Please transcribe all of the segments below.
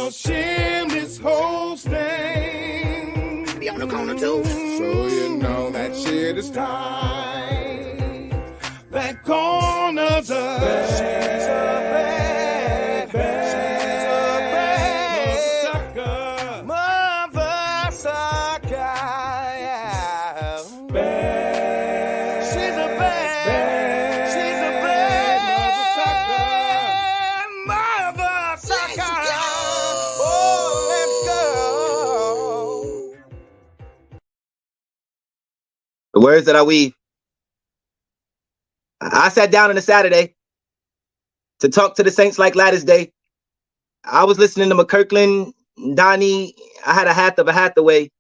gonna shim this whole thing. Be on the corner too. So you know that shit is tight. That corner's a bad, sucker. Mother sucker, yeah. Bad. She's a bad, she's a bad mother sucker. Oh, let's go. The words that I weave. I sat down on a Saturday to talk to the saints like Lattice Day. I was listening to McKirkland, Donnie. I had a hat of a Hathaway.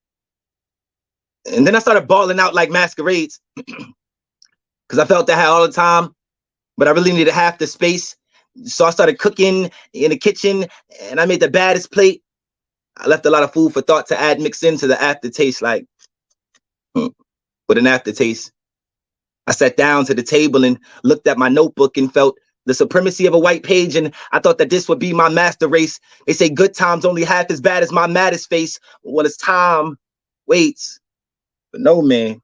And then I started bawling out like masquerades because I felt that all the time, but I really needed half the space. So I started cooking in the kitchen and I made the baddest plate. I left a lot of food for thought to add, mix into the aftertaste, like with an aftertaste. I sat down to the table and looked at my notebook and felt the supremacy of a white page, and I thought that this would be my master race. They say good times only half as bad as my maddest face. Well, it's time waits, but no, man.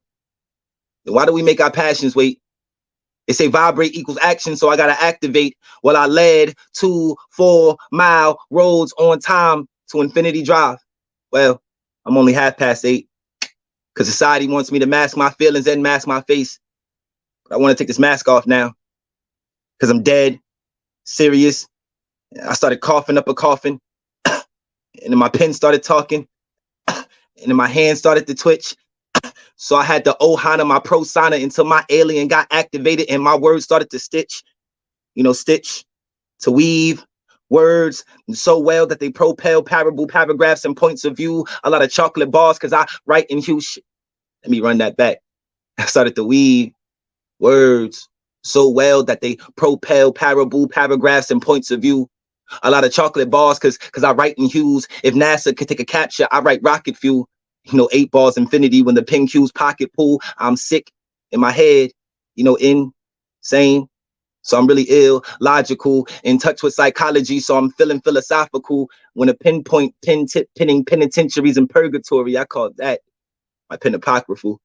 Then why do we make our passions wait? They say vibrate equals action, so I gotta activate. Well, I led 2 4-mile roads on time to Infinity Drive. Well, I'm only 8:30 because society wants me to mask my feelings and mask my face. But I want to take this mask off now because I'm dead, serious. I started coughing up a coffin, and then my pen started talking, and then my hand started to twitch. So I had to ohana my prosona until my alien got activated and my words started to stitch. You know, stitch, to weave words so well that they propel parable paragraphs and points of view. A lot of chocolate bars because I write in hue. Let me run that back. I started to weave words so well that they propel parable paragraphs and points of view. A lot of chocolate bars because I write in hues. If NASA could take a capture, I write rocket fuel. You know, 8 bars infinity when the pin cues pocket pool. I'm sick in my head, you know, insane. So I'm really ill, logical, in touch with psychology. So I'm feeling philosophical. When a pinpoint pin tip pinning penitentiaries in purgatory, I call that my pen apocryphal.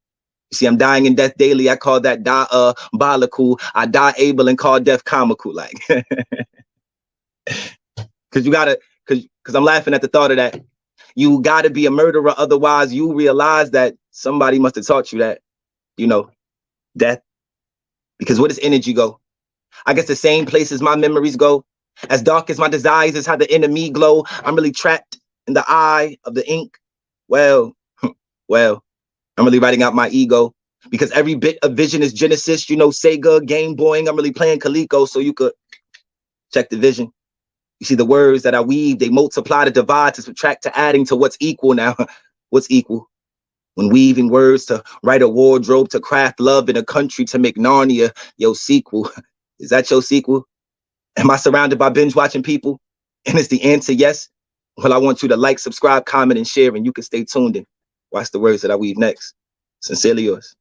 You see, I'm dying in death daily. I call that diabolical. I die able and call death comical. Like, because you gotta, because I'm laughing at the thought of that. You gotta be a murderer, otherwise you realize that somebody must have taught you that, you know, death. Because where does energy go? I guess the same place as my memories go. As dark as my desires is how the inner me glow. I'm really trapped in the eye of the ink. Well, I'm really writing out my ego because every bit of vision is Genesis, you know, Sega, Game Boying. I'm really playing Coleco so you could check the vision. You see the words that I weave, they multiply to divide to subtract to adding to what's equal now. What's equal? When weaving words to write a wardrobe, to craft love in a country, to make Narnia your sequel. Is that your sequel? Am I surrounded by binge watching people? And is the answer yes? Well, I want you to like, subscribe, comment, and share, and you can stay tuned and watch the words that I weave next. Sincerely yours.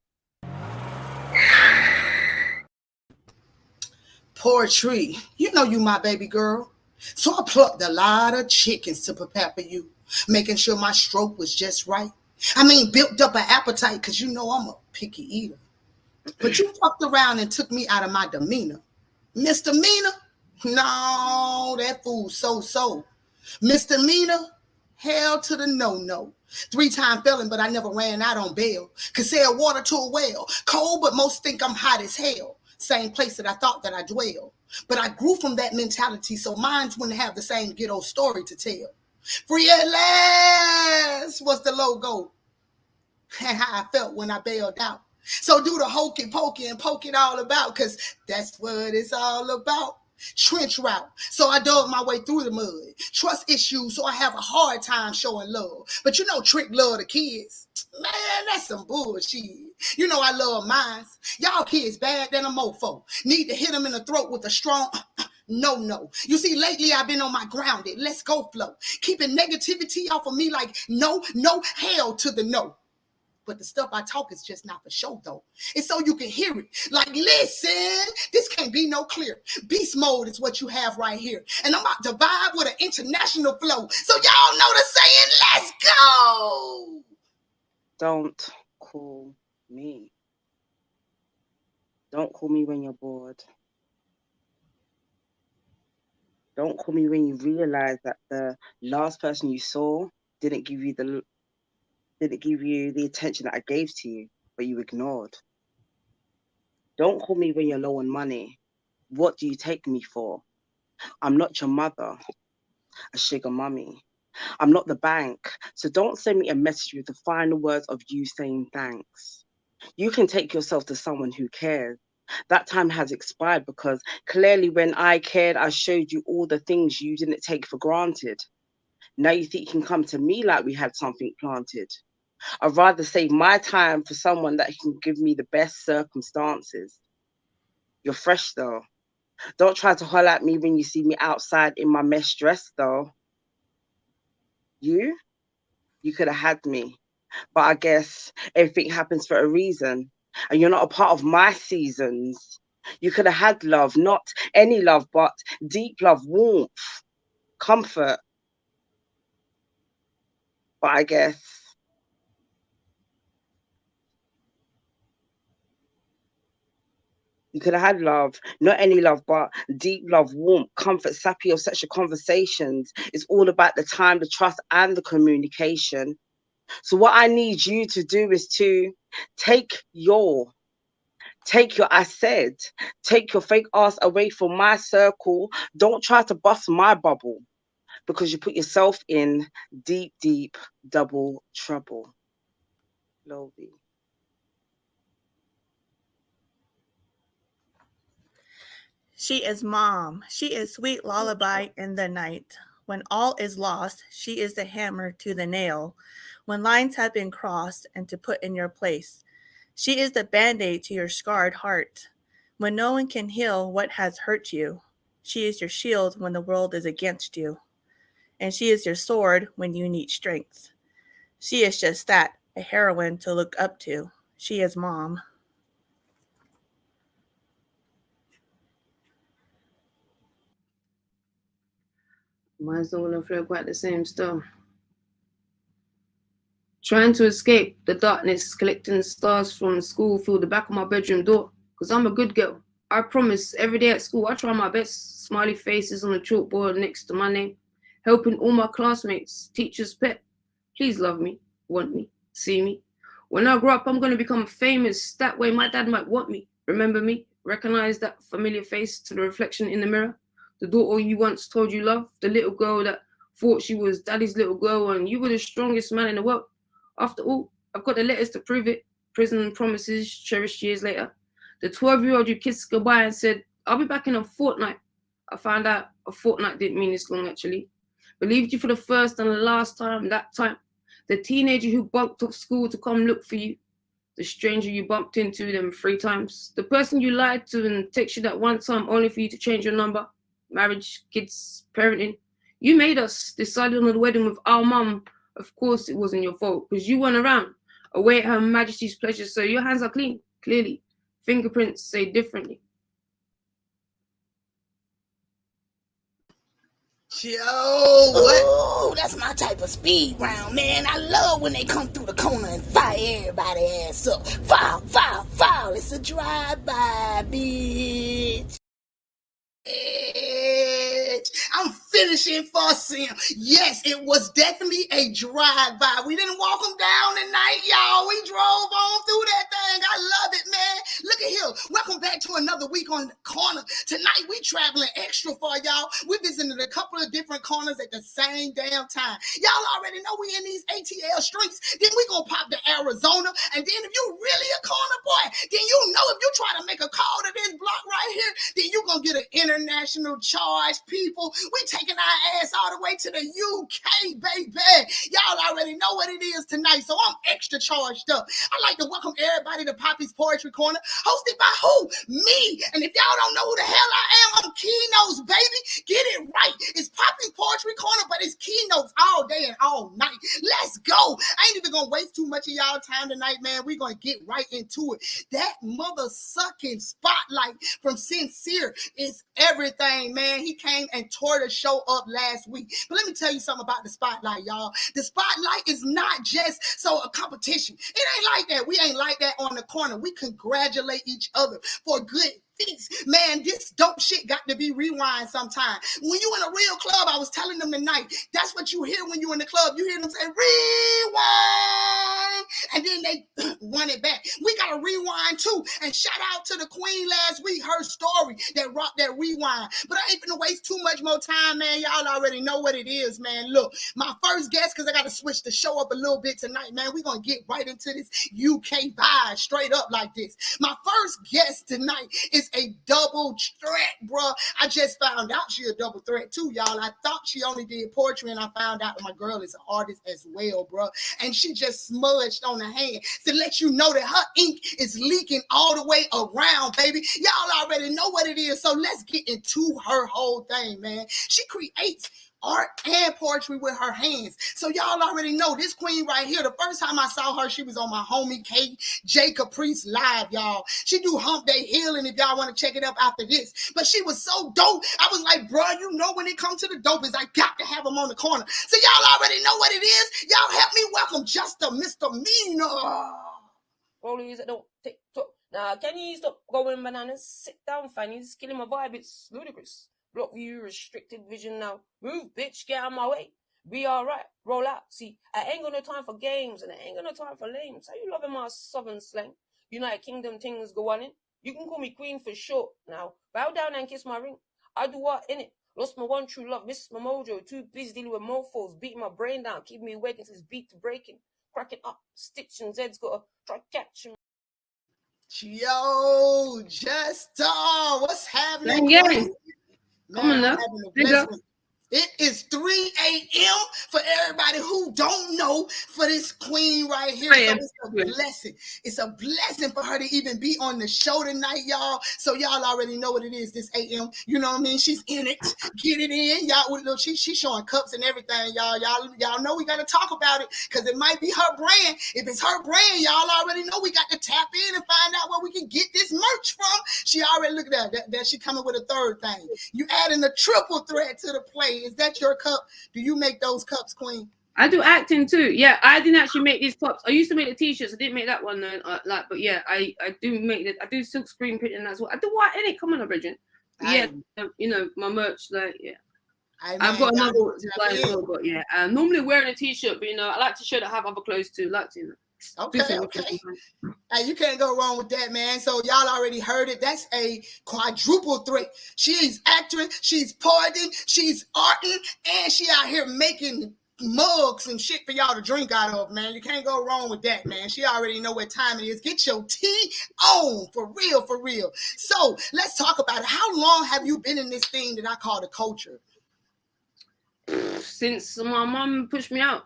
Poetry, you know you my baby girl. So I plucked a lot of chickens to prepare for you, making sure my stroke was just right. I mean, built up an appetite because you know I'm a picky eater. But you fucked around and took me out of my demeanor. Misdemeanor? No, that fool so. Misdemeanor? Hell to the no. 3-time felon, but I never ran out on bail. Could sell water to a well. Cold, but most think I'm hot as hell. Same place that I thought that I dwell. But I grew from that mentality, so minds wouldn't have the same ghetto story to tell. Free at last was the logo. And how I felt when I bailed out. So do the hokey pokey and poke it all about, because that's what it's all about. Trench route, so I dug my way through the mud. Trust issues, so I have a hard time showing love. But you know, Trick love the kids. Man, that's some bullshit. You know I love mines. Y'all kids bad than a mofo. Need to hit them in the throat with a strong no. You see, lately I've been on my grounded, let's go flow. Keeping negativity off of me like no, hell to the no. But the stuff I talk is just not for show, though. It's so you can hear it. Like, listen, this can't be no clear. Beast mode is what you have right here. And I'm about to vibe with an international flow. So y'all know the saying, let's go. Don't call me. Don't call me when you're bored. Don't call me when you realize that the last person you saw didn't give you the attention that I gave to you, but you ignored. Don't call me when you're low on money. What do you take me for? I'm not your mother, a sugar mummy. I'm not the bank, so don't send me a message with the final words of you saying thanks. You can take yourself to someone who cares. That time has expired because clearly when I cared, I showed you all the things you didn't take for granted. Now you think you can come to me like we had something planted. I'd rather save my time for someone that can give me the best circumstances. You're fresh though. Don't try to holler at me when you see me outside in my mesh dress though. You could have had me, but I guess everything happens for a reason, and you're not a part of my seasons. You could have had love, not any love, but deep love, warmth, comfort. But I guess you could have had love, not any love, but deep love, warmth, comfort, sappy or sexual conversations. It's all about the time, the trust, and the communication. So what I need you to do is to take your fake ass away from my circle. Don't try to bust my bubble because you put yourself in deep, deep double trouble. Lovey. She is mom. She is sweet lullaby in the night. When all is lost, she is the hammer to the nail. When lines have been crossed and to put in your place, she is the band-aid to your scarred heart. When no one can heal what has hurt you, she is your shield when the world is against you. And she is your sword when you need strength. She is just that, a heroine to look up to. She is mom. Mine's not gonna flow quite the same still. Trying to escape the darkness, collecting stars from school through the back of my bedroom door. Cause I'm a good girl. I promise every day at school I try my best. Smiley faces on the chalkboard next to my name. Helping all my classmates, teachers' pet. Please love me, want me, see me. When I grow up, I'm gonna become famous. That way my dad might want me, remember me, recognize that familiar face to the reflection in the mirror. The daughter you once told you love, the little girl that thought she was daddy's little girl and you were the strongest man in the world. After all, I've got the letters to prove it. Prison promises cherished years later. The 12-year-old you kissed goodbye and said, I'll be back in a fortnight. I found out a fortnight didn't mean this long actually. Believed you for the first and the last time, that time. The teenager who bunked off school to come look for you. The stranger you bumped into them 3 times. The person you lied to and texted you that one time only for you to change your number. Marriage, kids, parenting. You made us, decided on the wedding with our mum. Of course it wasn't your fault because you weren't around. Away at Her Majesty's pleasure, so your hands are clean, clearly. Fingerprints say differently. Yo, what? Ooh, that's my type of speed round, man. I love when they come through the corner and fire everybody ass up. Foul, foul, foul. It's a drive-by, bitch. I'm finishing fussing. Yes, it was definitely a drive-by. We didn't walk them down tonight, y'all. We drove on through that thing. I love it, man. Look at here. Welcome back to another week on the corner. Tonight, we traveling extra for y'all. We visited a couple of different corners at the same damn time. Y'all already know we in these ATL streets. Then we gonna pop to Arizona. And then if you really a corner boy, then you know if you try to make a call to this block right here, then you gonna get an international charge, people. We taking our ass all the way to the UK, baby. Y'all already know what it is tonight, so I'm extra charged up. I'd like to welcome everybody to PAPIS Poetry Corner, hosted by who? Me. And if y'all don't know who the hell I am, I'm Key-notez, baby. Get it right. It's PAPIS Poetry Corner, but it's Key-notez all day man all night. Let's go. I ain't even gonna waste too much of y'all time tonight, man. We're gonna get right into it. That mother sucking Spotlight from Sincere is everything, man. He came and tore the show up last week. But let me tell you something about the Spotlight, y'all. The Spotlight is not just a competition. It ain't like that. We ain't like that on the corner. We congratulate each other for good feats. Man, this dope shit got to be rewind sometime. When you in a real club, I was telling them tonight, that's what you hear when you in the club. You hear them say, rewind, and then they run it back. We got to rewind too. And shout out to the queen last week, her story that rocked that rewind. But I ain't gonna waste too much more time, man. Y'all already know what it is, man. Look, my first guest, because I got to switch the show up a little bit tonight, man. We're going to get right into this UK vibe straight up like this. My first guest tonight is a double threat, bro. I just found out she a double threat too, y'all. I thought she only did poetry, and I found out my girl is an artist as well, bro. And she just smudged on the hand to let you know that her ink is leaking all the way around, baby. Y'all already know what it is, so let's get into her whole thing, man. She creates art and poetry with her hands. So y'all already know this queen right here. The first time I saw her, she was on my homie J Caprice Live, y'all. She do Hump Day Healing if y'all want to check it up after this. But she was so dope. I was like, bro, you know when it comes to the dopest, I got to have them on the corner. So y'all already know what it is. Y'all help me welcome just a misdemeanor. Rollies that don't TikTok. Now, can you stop going bananas? Sit down, fannies. Killing my vibe, it's ludicrous. Block view, restricted vision now. Move, bitch, get out of my way. Be alright, roll out. See, I ain't got no time for games, and I ain't got no time for lames. How you loving my southern slang? United Kingdom things go on in. You can call me queen for short now. Bow down and kiss my ring. I do what in it. Lost my one true love, missed my mojo. Too busy dealing with mofos, beating my brain down, keeping me awake until it's beat to breaking. Cracking up, stitching, Zed's gotta try catching. Yo, Jester, what's happening? Gang. Man, Come on I'm now. having a blessing. It is 3 a.m. for everybody who don't know for this queen right here. So it's a blessing. It's a blessing for her to even be on the show tonight, y'all. So y'all already know what it is this a.m. You know what I mean? She's in it. Get it in. Y'all, look, she's showing cups and everything, y'all. Y'all know we got to talk about it because it might be her brand. If it's her brand, y'all already know we got to tap in and find out where we can get this merch from. She already, look at that she coming with a third thing. You adding a triple threat to the play. Is that your cup? Do you make those cups, queen? I do acting too. Yeah, I didn't actually make these cups. I used to make the t-shirts. I didn't make that one though. But yeah, I do make it. I do silk screen printing as well. I do what in it? Come on, Bridget. Yeah, you know my merch. Like yeah, I've got another design as well. But yeah, normally wearing a t-shirt, but you know I like to show that I have other clothes too. Like to. You know. Okay. Hey, you can't go wrong with that, man. So y'all already heard it. That's a quadruple threat. She's acting, she's poeting, she's arting, and she out here making mugs and shit for y'all to drink out of, man. You can't go wrong with that, man. She already know what time it is. Get your tea on, for real, for real. So let's talk about it. How long have you been in this thing that I call the culture? Since my mom pushed me out.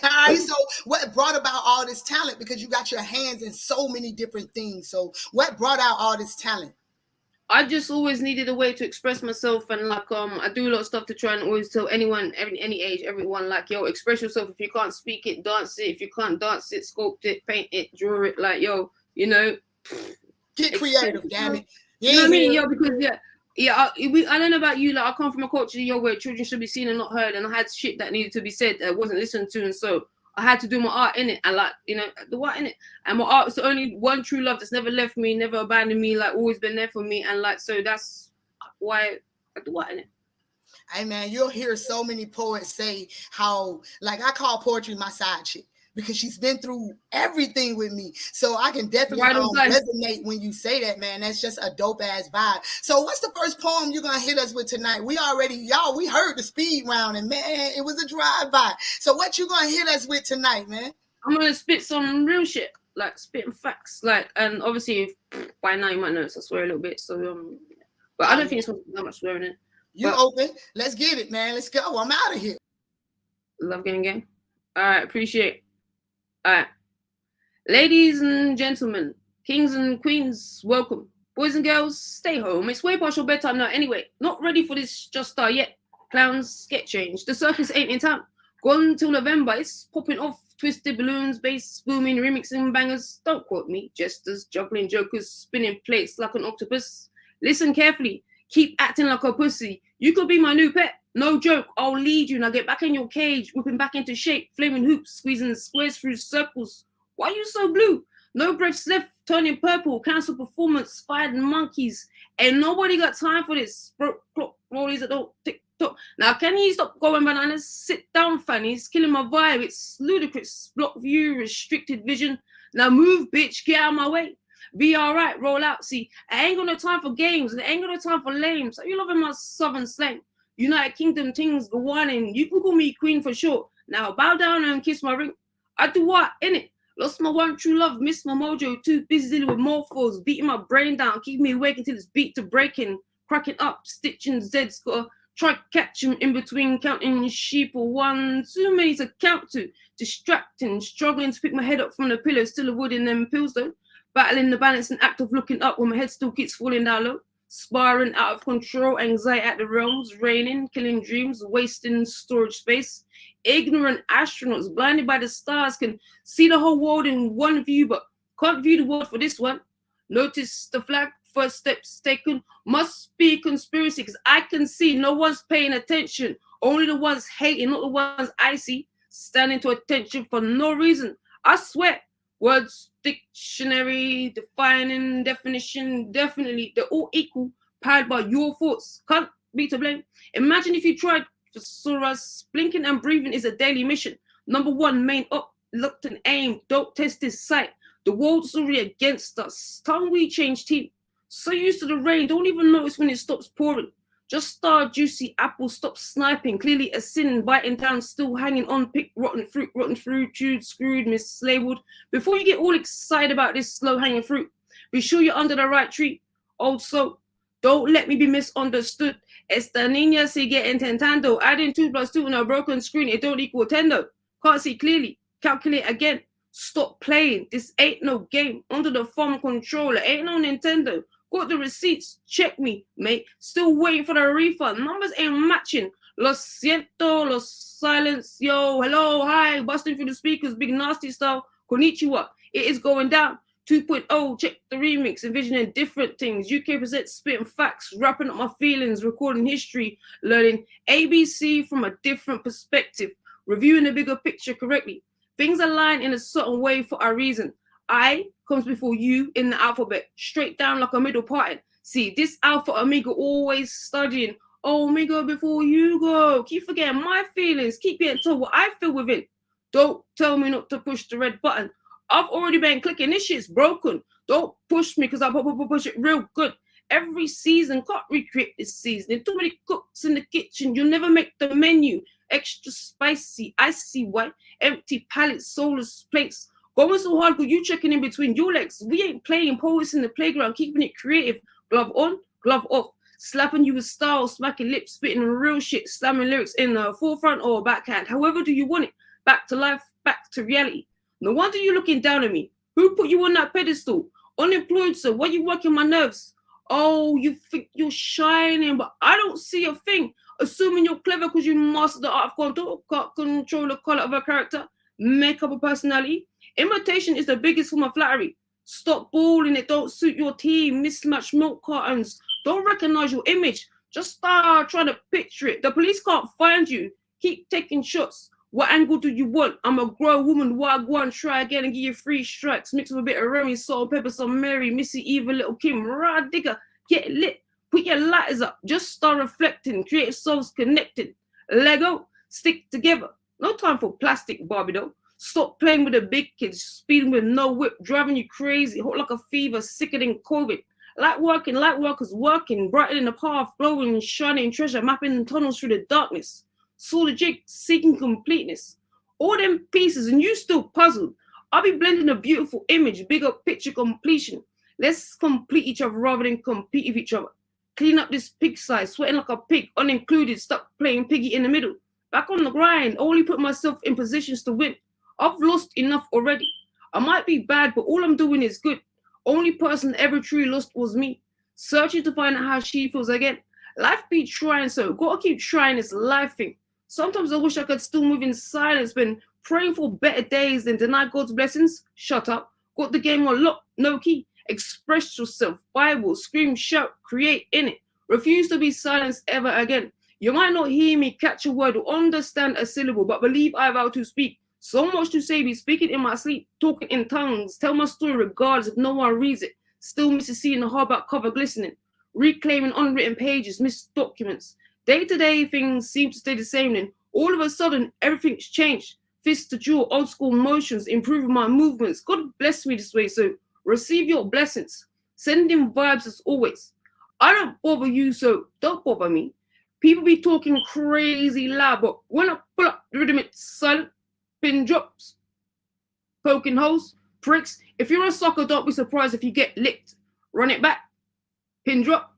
All right, so what brought about all this talent? Because you got your hands in so many different things. So what brought out all this talent? I just always needed a way to express myself, and like I do a lot of stuff to try and always tell anyone, any age, everyone, like, yo, express yourself. If you can't speak it, dance it. If you can't dance it, sculpt it, paint it, draw it. Like, yo, you know, get creative, damn it. You know what I mean? Yo, because I don't know about you. Like, I come from a culture, yo, where children should be seen and not heard, and I had shit that needed to be said that wasn't listened to, and so I had to do my art in it, and like, you know, the what in it, and my art is the only one true love that's never left me, never abandoned me, like always been there for me, and like, so that's why I do what in it. Hey man, you'll hear so many poets say how, like, I call poetry my side chick, because she's been through everything with me. So I can definitely resonate when you say that, man. That's just a dope ass vibe. So what's the first poem you're going to hit us with tonight? We heard the speed round, and man, it was a drive-by. So what you going to hit us with tonight, man? I'm going to spit some real shit, like spitting facts. Like, and obviously by now you might notice I swear a little bit. So, but I don't think it's that much swearing in. You open. Let's get it, man. Let's go. I'm out of here. Love getting game. All right. Appreciate it. All right. Ladies and gentlemen, kings and queens, welcome. Boys and girls, stay home. It's way past your bedtime now anyway. Not ready for this just start yet. Clowns get changed. The circus ain't in town. Gone till November. It's popping off. Twisted balloons, bass booming, remixing bangers. Don't quote me. Jesters, juggling jokers, spinning plates like an octopus. Listen carefully. Keep acting like a pussy. You could be my new pet. No joke. I'll lead you. Now get back in your cage. Whipping back into shape. Flaming hoops. Squeezing squares through circles. Why are you so blue? No breaths left. Turning purple. Cancel performance. Fired monkeys. Ain't nobody got time for this. Broke clock. Rollies that don't tick. Now, can you stop going bananas? Sit down, fannies. Killing my vibe. It's ludicrous. Block view, restricted vision. Now move, bitch. Get out of my way. Be all right. Roll out. See, I ain't got no time for games. I ain't got no time for lames. Are you loving my southern slang? United Kingdom things go on, and you can call me queen for sure. Now bow down and kiss my ring. I do what? In it. Lost my one true love. Missed my mojo. Too busy dealing with morphos. Beating my brain down. Keeping me awake until it's beat to breaking. Cracking up. Stitching Z's. Gotta try to catch him in between, counting sheep or one, too many to count to. Distracting, struggling to pick my head up from the pillow, still avoiding them pills though. Battling the balance and act of looking up when my head still keeps falling down low. Spiraling out of control, anxiety at the realms, raining, killing dreams, wasting storage space. Ignorant astronauts, blinded by the stars, can see the whole world in one view, but can't view the world for this one. Notice the flag. First steps taken must be conspiracy, because I can see no one's paying attention. Only the ones hating, not the ones I see standing to attention for no reason. I swear, words, dictionary, defining, definition, definitely, they're all equal, powered by your thoughts. Can't be to blame. Imagine if you tried to saw us. Blinking and breathing is a daily mission. Number one, main up, locked and aim. Don't test this sight. The world's already against us. Time we change team. So used to the rain, don't even notice when it stops pouring. Just star juicy apple, stop sniping. Clearly a sin, biting down, still hanging on. Pick rotten fruit, chewed, screwed, mislabeled. Before you get all excited about this slow hanging fruit, be sure you're under the right tree. Also, don't let me be misunderstood. Esta niña sigue intentando. Adding 2 + 2 on a broken screen, it don't equal 10 though. Can't see clearly. Calculate again. Stop playing. This ain't no game. Under the phone controller, ain't no Nintendo. Got the receipts. Check me, mate. Still waiting for the refund. Numbers ain't matching. Lo siento, los silence. Yo, hello, hi. Busting through the speakers. Big nasty style. Konnichiwa. It is going down. 2.0. Check the remix. Envisioning different things. UK presents spitting facts. Wrapping up my feelings. Recording history. Learning ABC from a different perspective. Reviewing the bigger picture correctly. Things align in a certain way for a reason. I comes before you in the alphabet, straight down like a middle pattern. See, this alpha amigo always studying. Oh, amigo, before you go. Keep forgetting my feelings. Keep getting told what I feel within. Don't tell me not to push the red button. I've already been clicking. This shit's broken. Don't push me because I push it real good. Every season, can't recreate this season. There's too many cooks in the kitchen. You'll never make the menu. Extra spicy, icy white, empty palettes, soulless plates. Going so hard because you checking in between your legs. We ain't playing poets in the playground, keeping it creative. Glove on, glove off. Slapping you with style, smacking lips, spitting real shit, slamming lyrics in the forefront or backhand. However do you want it. Back to life, back to reality. No wonder you're looking down at me. Who put you on that pedestal? Unemployed, sir. Why you working my nerves? Oh, you think you're shining, but I don't see a thing. Assuming you're clever because you mastered the art of control, can't control the color of a character, make up a personality. Imitation is the biggest form of flattery. Stop balling, it don't suit your team. Mismatched milk cartons. Don't recognize your image. Just start trying to picture it. The police can't find you. Keep taking shots. What angle do you want? I'm a grown woman. Why go and try again and give you 3 strikes? Mix with a bit of Remy, salt, pepper, some Mary, Missy, Eva, Little Kim, Rah Digger. Get lit. Put your lighters up. Just start reflecting. Creative souls connected. Lego. Stick together. No time for plastic, Barbie though. Stop playing with the big kids. Speeding with no whip. Driving you crazy. Hot like a fever. Sicker than COVID. Light workers working. Brightening the path. Glowing, shining treasure. Mapping tunnels through the darkness. Saw the jig. Seeking completeness. All them pieces and you still puzzled. I'll be blending a beautiful image. Bigger picture completion. Let's complete each other rather than compete with each other. Clean up this pig size, sweating like a pig, unincluded, stuck playing piggy in the middle. Back on the grind, only put myself in positions to win. I've lost enough already. I might be bad, but all I'm doing is good. Only person ever truly lost was me. Searching to find out how she feels again. Life be trying, so gotta keep trying this life thing. Sometimes I wish I could still move in silence, been praying for better days than deny God's blessings. Shut up. Got the game on lock, no key. Express yourself. Bible, scream, shout, create in it. Refuse to be silenced ever again. You might not hear me catch a word or understand a syllable, but believe I vow to speak. So much to say, be speaking in my sleep, talking in tongues, tell my story regardless if no one reads it. Still missing seeing the hardback cover glistening, reclaiming unwritten pages, missed documents. Day-to-day things seem to stay the same then. All of a sudden, everything's changed. Fist to jaw, old school motions, improving my movements. God bless me this way, so receive your blessings. Sending vibes as always. I don't bother you, so don't bother me. People be talking crazy loud, but when I pull up the rhythm, it's silent. Pin drops, poking holes, pricks. If you're a sucker, don't be surprised if you get licked. Run it back. Pin drop.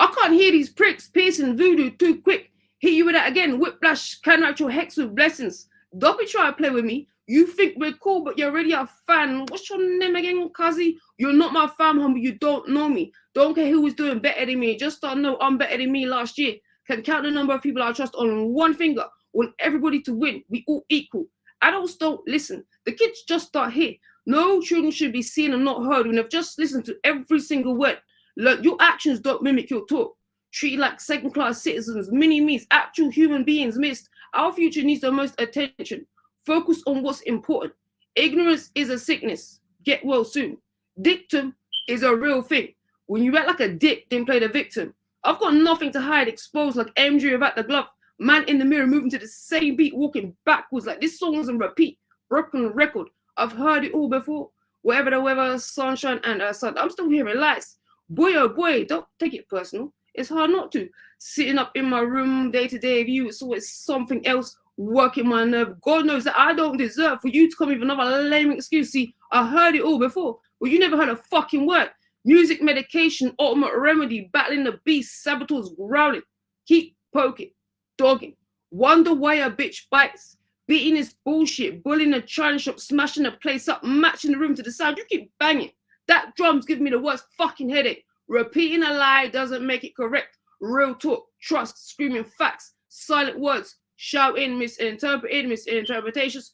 I can't hear these pricks piercing voodoo too quick. Hit you with that again. Whiplash, counteract your hex with blessings. Don't be trying to play with me. You think we're cool, but you're already a fan. What's your name again, Kazi? You're not my fam, humble. You don't know me. Don't care who was doing better than me. Just don't know I'm better than me last year. Can count the number of people I trust on one finger. Want everybody to win. We all equal. Adults don't listen. The kids just start here. No children should be seen and not heard when they've just listened to every single word. Look, your actions don't mimic your talk. Treated like second-class citizens, mini-me's, actual human beings missed. Our future needs the most attention. Focus on what's important. Ignorance is a sickness. Get well soon. Dictum is a real thing. When you act like a dick, then play the victim. I've got nothing to hide, exposed like MJ without the glove. Man in the mirror moving to the same beat, walking backwards like this song's on repeat. Broken record. I've heard it all before. Whatever the weather, sunshine and sun, I'm still hearing lights. Boy, oh boy, don't take it personal. It's hard not to. Sitting up in my room day-to-day view, it's always something else working my nerve. God knows that I don't deserve for you to come with another lame excuse. See, I heard it all before. Well, you never heard a fucking word. Music, medication, ultimate remedy, battling the beast, saboteurs growling. Keep poking, dogging. Wonder why a bitch bites. Beating is bullshit. Bullying a china shop, smashing the place up, matching the room to the sound. You keep banging. That drum's giving me the worst fucking headache. Repeating a lie doesn't make it correct. Real talk, trust, screaming facts, silent words, shouting, misinterpretations.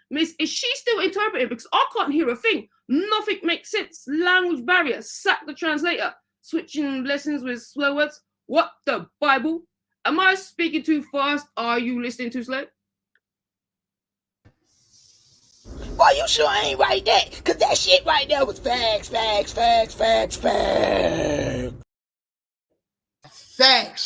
Miss, is she still interpreting? Because I can't hear a thing. Nothing makes sense. Language barrier. Sack the translator. Switching lessons with swear words. What the Bible? Am I speaking too fast? Are you listening too slow? Boy, you sure ain't right that, because that shit right there was facts. Facts,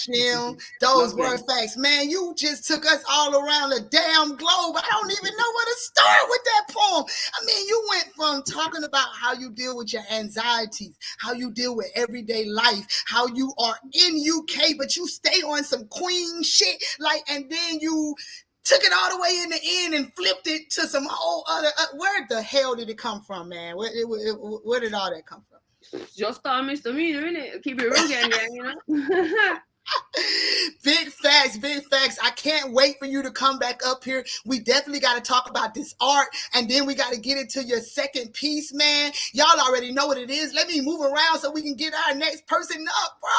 Shim. Those were facts. Man, you just took us all around the damn globe. I don't even know where to start with that poem. I mean, you went from talking about how you deal with your anxieties, how you deal with everyday life, how you are in UK, but you stay on some queen shit, like, and then you took it all the way in the end and flipped it to some whole other. Where the hell did it come from, man? Where did all that come from? Just our misdemeanor, innit? Keep it real, gang, you know? Big facts. I can't wait for you to come back up here. We definitely got to talk about this art, and then we got to get into your second piece, man. Y'all already know what it is. Let me move around so we can get our next person up, bro.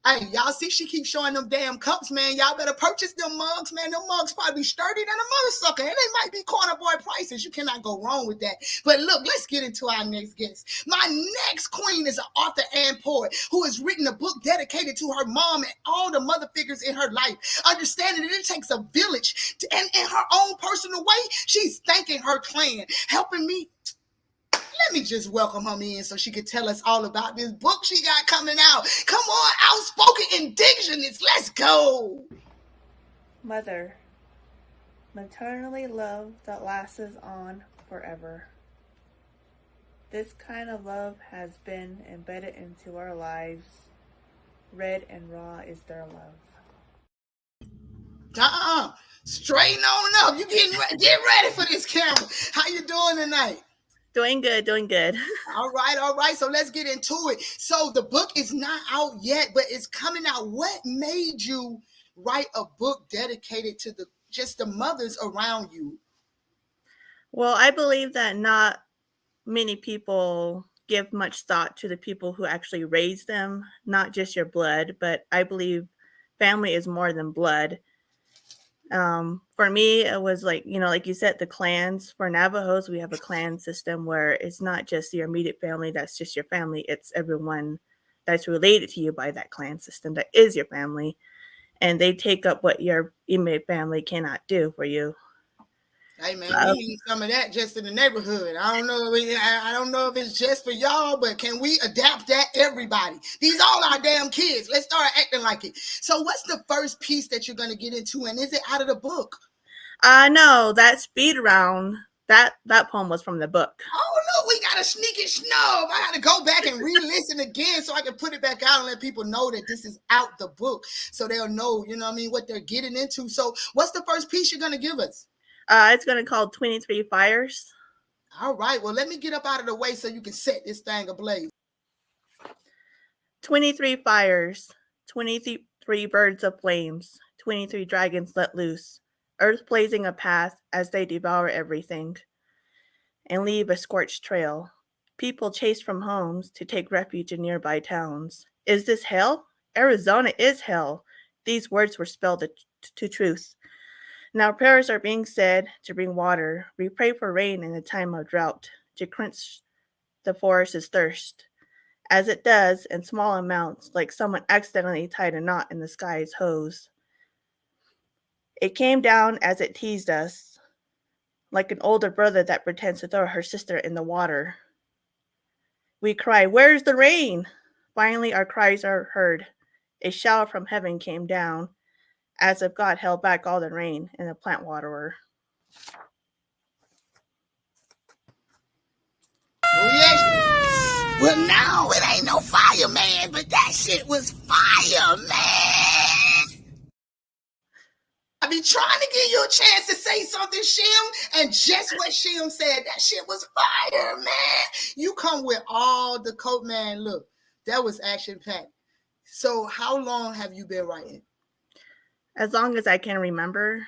Hey, y'all see she keeps showing them damn cups, man. Y'all better purchase them mugs, man. Them mugs probably sturdy than a mother sucker. And they might be corner boy prices. You cannot go wrong with that. But look, let's get into our next guest. My next queen is an author and poet who has written a book dedicated to her mom and all the mother figures in her life. Understanding that it takes a village and in her own personal way, she's thanking her clan, helping me. Let me just welcome her in so she could tell us all about this book she got coming out. Come on, outspoken indigenous. Let's go. Mother, maternally love that lasts on forever. This kind of love has been embedded into our lives. Red and raw is their love. Straighten on up. You get ready for this camera. How you doing tonight? Doing good. All right. So let's get into it. So the book is not out yet, but it's coming out. What made you write a book dedicated to just the mothers around you? Well, I believe that not many people give much thought to the people who actually raise them, not just your blood, but I believe family is more than blood. For me, it was like, like you said, the clans. For Navajos, we have a clan system where it's not just your immediate family, that's just your family. It's everyone that's related to you by that clan system that is your family. And they take up what your immediate family cannot do for you. Hey man, we need some of that just in the neighborhood. I don't know. I don't know if it's just for y'all, but can we adapt that, everybody? These all our damn kids. Let's start acting like it. So, what's the first piece that you're gonna get into, and is it out of the book? No, that speed round. That poem was from the book. Oh look, we got a sneaky snub. I got to go back and re-listen again so I can put it back out and let people know that this is out the book, so they'll know, what they're getting into. So, what's the first piece you're gonna give us? It's going to call 23 Fires. All right. Well, let me get up out of the way so you can set this thing ablaze. 23 fires, 23 birds of flames, 23 dragons let loose, earth blazing a path as they devour everything and leave a scorched trail. People chase from homes to take refuge in nearby towns. Is this hell? Arizona is hell. These words were spelled to truth. Now prayers are being said to bring water. We pray for rain in a time of drought, to quench the forest's thirst. As it does in small amounts, like someone accidentally tied a knot in the sky's hose. It came down as it teased us, like an older brother that pretends to throw her sister in the water. We cry, "Where's the rain?" Finally, our cries are heard. A shower from heaven came down, as if God held back all the rain in the plant waterer. Oh, yes. Well, no, it ain't no fire, man, but that shit was fire, man. I be trying to give you a chance to say something, Shim, and just what Shim said, that shit was fire, man. You come with all the coat, man. Look, that was action-packed. So how long have you been writing? As long as I can remember.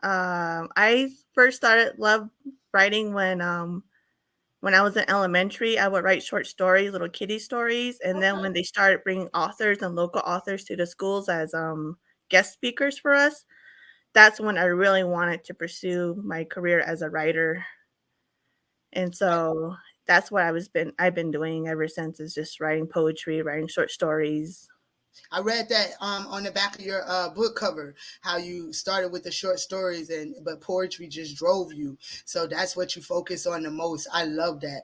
I first started love writing when I was in elementary. I would write short stories, little kiddie stories, and then when they started bringing authors and local authors to the schools as guest speakers for us, that's when I really wanted to pursue my career as a writer. And so that's what I've been doing ever since, is just writing poetry, writing short stories. I read that on the back of your book cover, how you started with the short stories, but poetry just drove you. So that's what you focus on the most. I love that.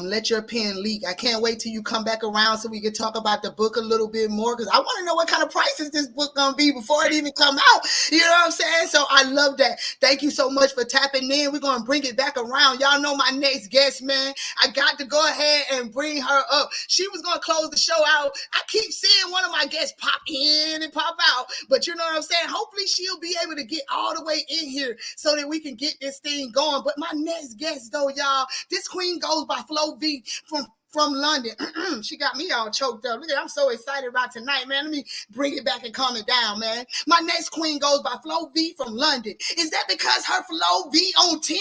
Let your pen leak. I can't wait till you come back around so we can talk about the book a little bit more, because I want to know what kind of prices this book gonna be before it even come out. You know what I'm saying? So I love that. Thank you so much for tapping in. We're gonna bring it back around. Y'all know my next guest, man. I got to go ahead and bring her up. She was gonna close the show out. I keep seeing one of my guests pop in and pop out, but you know what I'm saying? Hopefully she'll be able to get all the way in here so that we can get this thing going. But my next guest, though, y'all, this queen goes by Flo V from London. She got me all choked up. Look at, I'm so excited about tonight, man. Let me bring it back and calm it down, man. My next queen goes by Flo V from London. Is that because her Flo V on 10?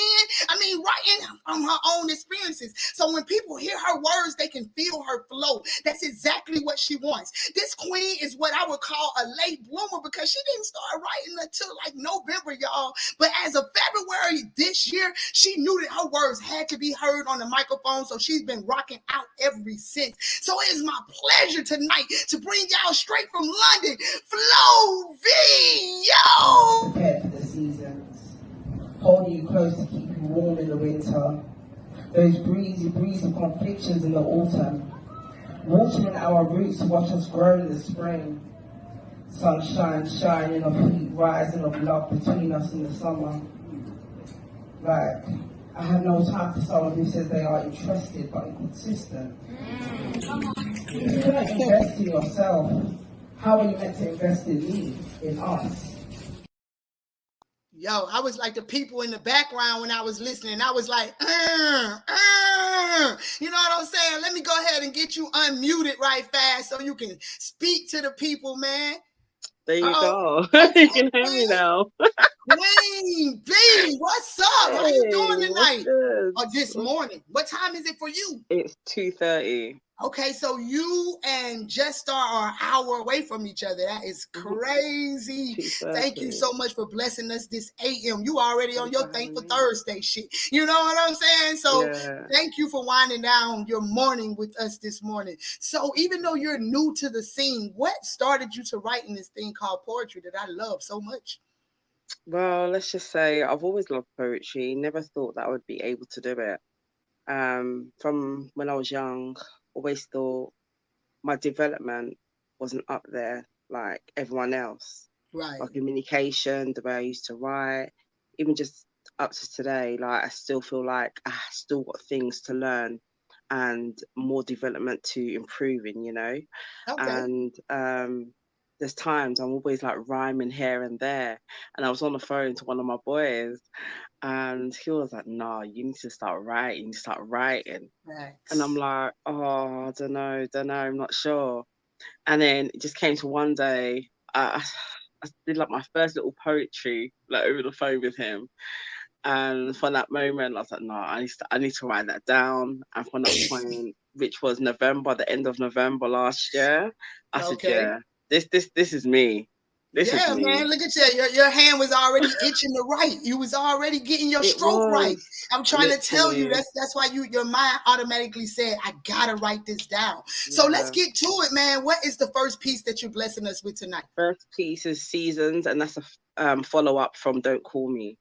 I mean, writing from her own experiences. So when people hear her words, they can feel her flow. That's exactly what she wants. This queen is what I would call a late bloomer, because she didn't start writing until like November, y'all. But as of February this year, she knew that her words had to be heard on the microphone. So she's been rocking out ever since. So it is my pleasure tonight to bring y'all straight from London, Flo V, yo! Prepare for the seasons, holding you close to keep you warm in the winter. Those breezy conflictions in the autumn, watering our roots to watch us grow in the spring. Sunshine shining of heat, rising of love between us in the summer. Like, I have no time for someone who says they are interested but inconsistent. If you don't invest in yourself, how are you meant to invest in me, in us? Yo, I was like the people in the background when I was listening. I was like, you know what I'm saying? Let me go ahead and get you unmuted right fast so you can speak to the people, man. There you Uh-oh. go. Okay, You can hear me now. Queen B, what's up? How you doing Hey, what's tonight? good? Or this morning? What time is it for you? It's 2:30. Okay, so you and Jetstar are an hour away from each other. That is crazy. Thank you 2:30. so much for blessing us this AM. You already on Thanks your for having Thankful me. Thursday shit. You know what I'm saying? So Yeah. thank you for winding down your morning with us this morning. So even though you're new to the scene, what started you to writing this thing called poetry that I love so much? Well, let's just say I've always loved poetry. Never thought that I would be able to do it. From when I was young, always thought my development wasn't up there like everyone else. Right. My communication, the way I used to write, even just up to today, like I still feel like I still got things to learn and more development to improve in, Okay. And there's times I'm always like rhyming here and there. And I was on the phone to one of my boys and he was like, "No, you need to start writing, you need to start writing." And I'm Thanks. like, "Oh, I don't know, I'm not sure." And then it just came to one day, I did like my first little poetry, like over the phone with him. And from that moment, I was like, "No, I need to write that down." And from that point, which was November, the end of November last year, I said, Okay. "Yeah, this is me. This is Yeah, man. me." Look at you. Your hand was already itching to write. You was already getting your It stroke right. was I'm trying to tell you literally, that's why your mind automatically said, I gotta write this down. So let's yeah. get to it, man. What is the first piece that you're blessing us with tonight? First piece is Seasons, and that's a follow up from Don't Call Me.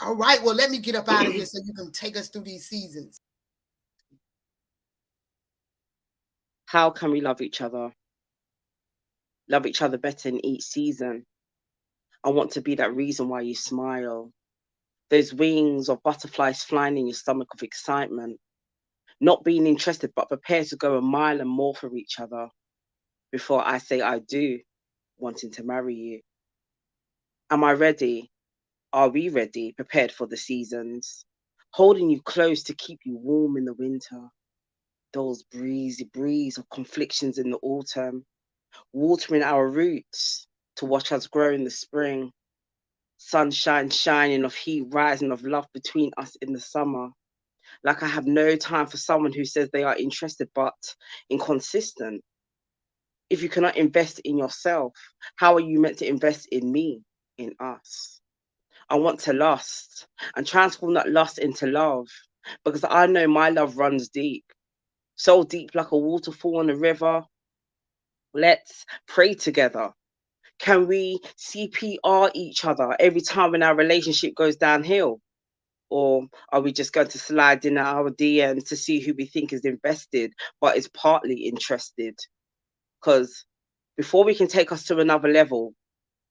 All right. Well, let me get up out of here so you can take us through these seasons. How can we love each other? Love each other better in each season. I want to be that reason why you smile. Those wings of butterflies flying in your stomach of excitement. Not being interested, but prepared to go a mile and more for each other before I say I do, wanting to marry you. Am I ready? Are we ready? Prepared for the seasons? Holding you close to keep you warm in the winter. Those breezy breeze of conflictions in the autumn. Watering our roots to watch us grow in the spring. Sunshine shining of heat rising of love between us in the summer. Like I have no time for someone who says they are interested but inconsistent. If you cannot invest in yourself, how are you meant to invest in me, in us? I want to lust and transform that lust into love because I know my love runs deep, so deep like a waterfall on a river. Let's pray together. Can we CPR each other every time when our relationship goes downhill? Or are we just going to slide in our DMs to see who we think is invested but is partly interested? Because before we can take us to another level,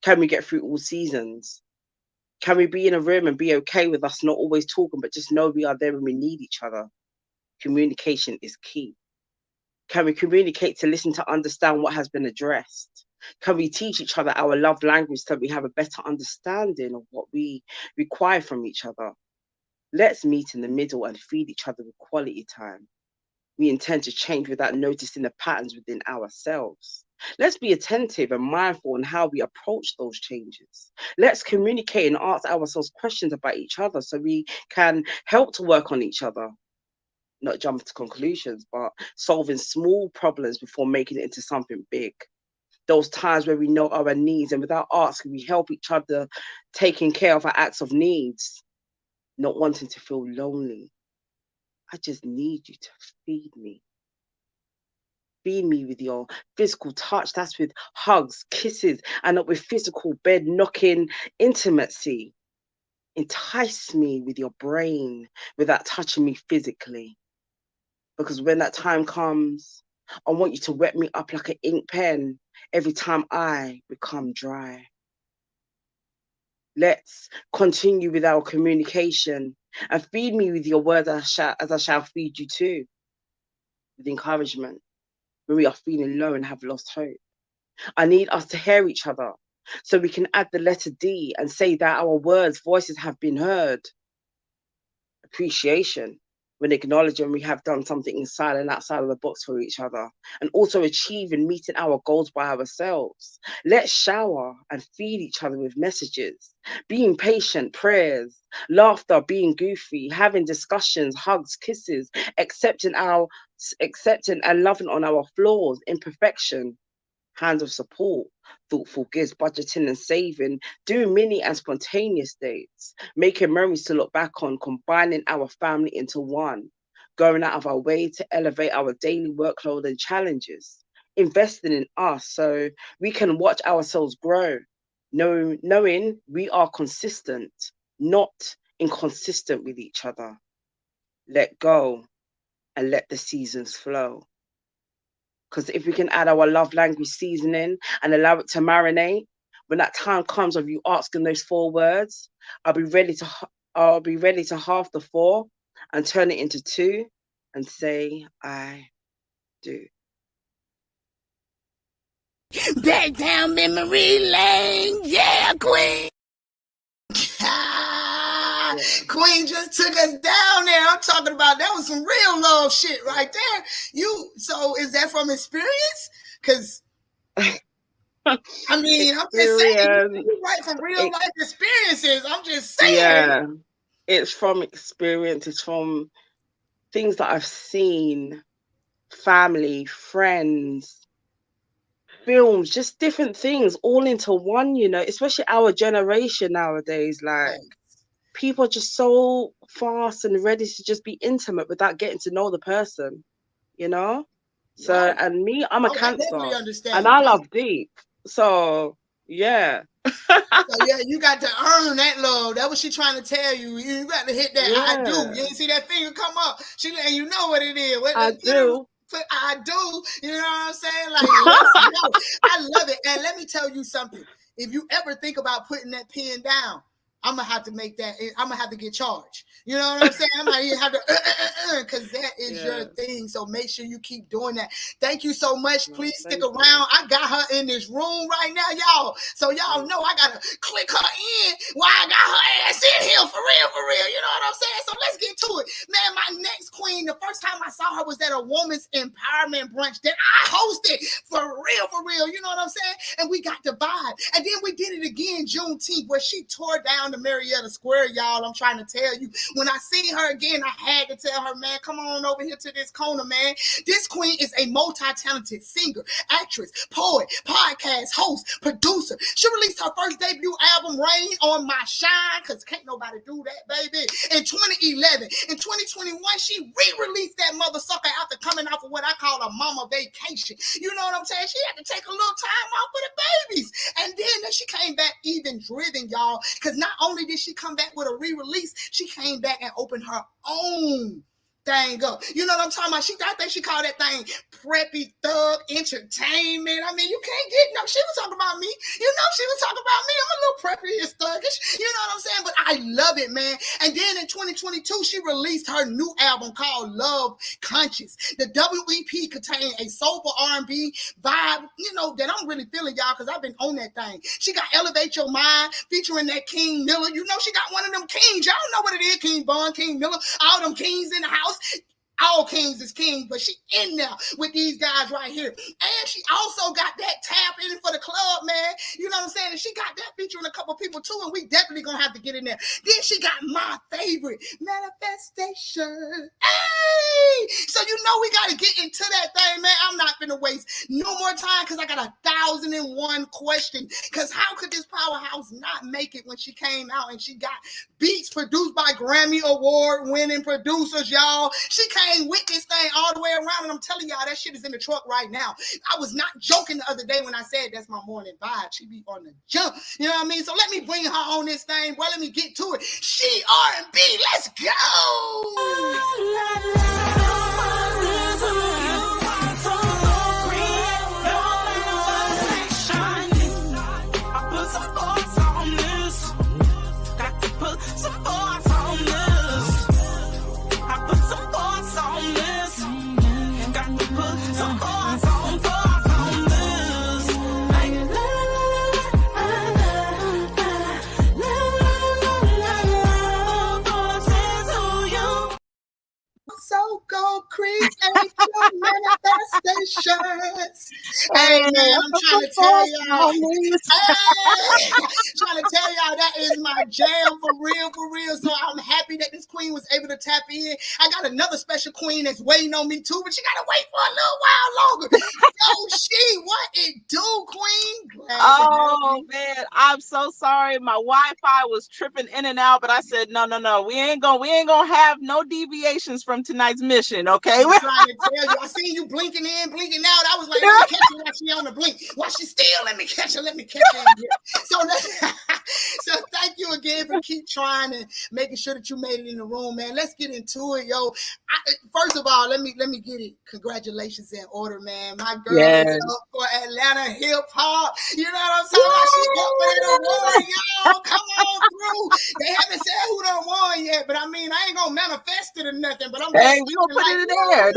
can we get through all seasons? Can we be in a room and be okay with us not always talking, but just know we are there when we need each other? Communication is key. Can we communicate to listen to understand what has been addressed? Can we teach each other our love language so we have a better understanding of what we require from each other? Let's meet in the middle and feed each other with quality time. We intend to change without noticing the patterns within ourselves. Let's be attentive and mindful in how we approach those changes. Let's communicate and ask ourselves questions about each other so we can help to work on each other, not jump to conclusions, but solving small problems before making it into something big. Those times where we know our needs and without asking, we help each other taking care of our acts of needs, not wanting to feel lonely. I just need you to feed me. Feed me with your physical touch. That's with hugs, kisses, and not with physical bed knocking intimacy. Entice me with your brain without touching me physically. Because when that time comes, I want you to wet me up like an ink pen every time I become dry. Let's continue with our communication and feed me with your words as I shall feed you too, with encouragement when we are feeling low and have lost hope. I need us to hear each other so we can add the letter D and say that our words, voices have been heard. Appreciation when acknowledging we have done something inside and outside of the box for each other, and also achieving meeting our goals by ourselves. Let's shower and feed each other with messages, being patient, prayers, laughter, being goofy, having discussions, hugs, kisses, accepting and loving on our flaws, imperfection, hands of support, thoughtful gifts, budgeting and saving, doing mini and spontaneous dates, making memories to look back on, combining our family into one, going out of our way to elevate our daily workload and challenges, investing in us so we can watch ourselves grow, knowing we are consistent, not inconsistent with each other. Let go and let the seasons flow. Because if we can add our love language seasoning and allow it to marinate, when that time comes of you asking those 4 words, I'll be ready to half the 4 and turn it into 2 and say I do. Back down memory lane, yeah, Queen. Queen just took us down there. I'm talking about that was some real love shit right there. So is that from experience? Because I mean, I'm just saying, you write from real life experiences. I'm just saying. Yeah, it's from experience. It's from things that I've seen, family, friends, films, just different things all into one, you know, especially our generation nowadays. Like, people are just so fast and ready to just be intimate without getting to know the person, you know? So, Right. and me, I'm a I Cancer, definitely understand. and I love deep. So, yeah. So, yeah, you got to earn that love. That's what she's trying to tell you. You got to hit that I do. You didn't see that finger come up. She letting you know what it is. I do. I do. You know what I'm saying? Like, let's go. I love it. And let me tell you something. If you ever think about putting that pen down, I'm gonna have to make that. I'm gonna have to get charged. You know what I'm saying? I might have to, because that is your thing. So make sure you keep doing that. Thank you so much. Please stick around. I got her in this room right now, y'all. So y'all know I gotta click her in while I got her ass in here for real, for real. You know what I'm saying? So let's get to it, man. My next queen. The first time I saw her was at a woman's empowerment brunch that I hosted for real. You know what I'm saying? And we got the vibe. And then we did it again Juneteenth, where she tore down the Marietta Square, y'all. I'm trying to tell you. When I seen her again, I had to tell her, man, come on over here to this corner, man. This queen is a multi-talented singer, actress, poet, podcast host, producer. She released her first debut album, Rain on My Shine, because can't nobody do that, baby, in 2011. In 2021, she re-released that mother sucker after coming off of what I call a mama vacation. You know what I'm saying? She had to take a little time off for the babies. And then she came back even driven, y'all, because not only did she come back with a re-release, she came back and opened her own thing up. You know what I'm talking about? I think she called that thing Preppy Thug Entertainment. I mean, you can't get no. She was talking about me. You know, she was talking about me. I'm a little preppy and thuggish. You know what I'm saying? But I love it, man. And then in 2022, she released her new album called Love Conscious. The WEP contained a soulful R&B vibe, you know, that I'm really feeling, y'all, because I've been on that thing. She got Elevate Your Mind featuring that King Miller. You know, she got one of them kings. Y'all know what it is, King Bond, King Miller, all them kings in the house. All kings is king, but she in there with these guys right here. And she also got that tap in for the club, man. You know what I'm saying? And she got that featuring a couple people too, and we definitely gonna have to get in there. Then she got my favorite, Manifestation. Hey! So you know we gotta get into that thing, man. I'm not gonna waste no more time because I got 1,001 questions. Because how could this powerhouse not make it when she came out and she got beats produced by Grammy Award winning producers, y'all? She came with this thing all the way around, and I'm telling y'all, that shit is in the truck right now. I was not joking the other day when I said that's my morning vibe. She be on the jump, you know what I mean? So let me bring her on this thing. Well, let me get to it. She R&B, let's tell y'all. Moniz. Trying to tell y'all that is my jam for real, for real. So I'm happy that this queen was able to tap in. I got another special queen that's waiting on me too, but she gotta wait for a little while longer. Yo, she, what it do, queen? Glad to have Oh you. man, I'm so sorry. My Wi-Fi was tripping in and out, but I said no. We ain't gonna have no deviations from tonight's mission, okay? I'm trying to tell you. I seen you blinking in, blinking out. I was like, let me catch her while she on the blink. While she still, let me catch her in here. So thank you again for keep trying and making sure that you made it in the room, man. Let's get into it, yo. First of all, let me get it. Congratulations in order, man. My girl Yes. is up for Atlanta hip hop. You know what I'm talking about? She up for that award, y'all. Come on through. They haven't said who done won yet, but I mean, I ain't gonna manifest it or nothing. But I'm Hey, we gonna put it in there.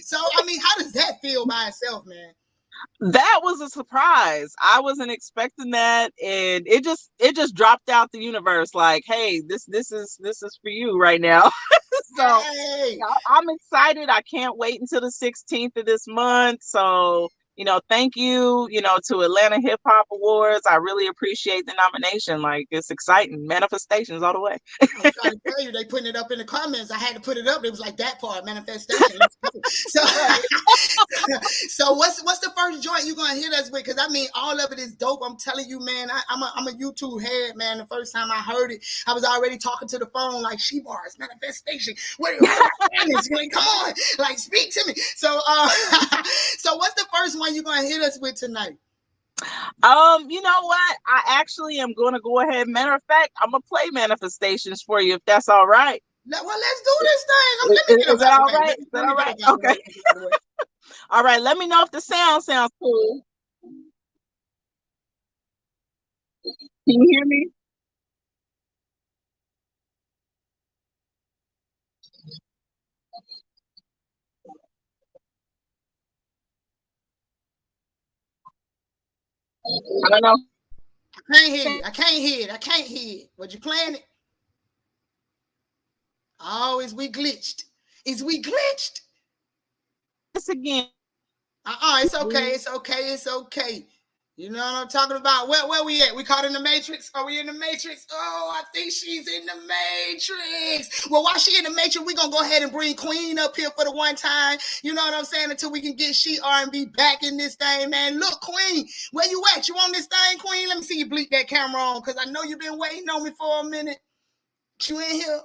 So I mean, how does that feel by itself, man? That was a surprise. I wasn't expecting that, and it just dropped out the universe. Like, hey, this is for you right now. So Hey. I'm excited. I can't wait until the 16th of this month. So, thank you, to Atlanta Hip Hop Awards. I really appreciate the nomination. Like, it's exciting. Manifestations all the way. I'm trying to tell you, they putting it up in the comments. I had to put it up. It was like that part, manifestation. So what's the first joint you gonna hit us with? Because I mean, all of it is dope. I'm telling you, man. I'm a YouTube head, man. The first time I heard it, I was already talking to the phone like, she bars, manifestation. What like, come on, like, speak to me. So so what's the first one you gonna hit us with tonight? You know what? I actually am going to go ahead. Matter of fact, I'm gonna play manifestations for you if that's all right. Well, let's do this thing. Is that all right? Is that all right? Okay. All right. Let me know if the sound sounds cool. Can you hear me? I don't know. I can't hear it. Was you playing it? Oh, is we glitched? This again. It's okay. You know what I'm talking about? Where we at? We caught in the Matrix? Are we in the Matrix? Oh, I think she's in the Matrix. Well, while she in the Matrix, we gonna go ahead and bring Queen up here for the one time. You know what I'm saying? Until we can get She R&B back in this thing, man. Look, Queen, where you at? You on this thing, Queen? Let me see you bleep that camera on, because I know you've been waiting on me for a minute. You in here?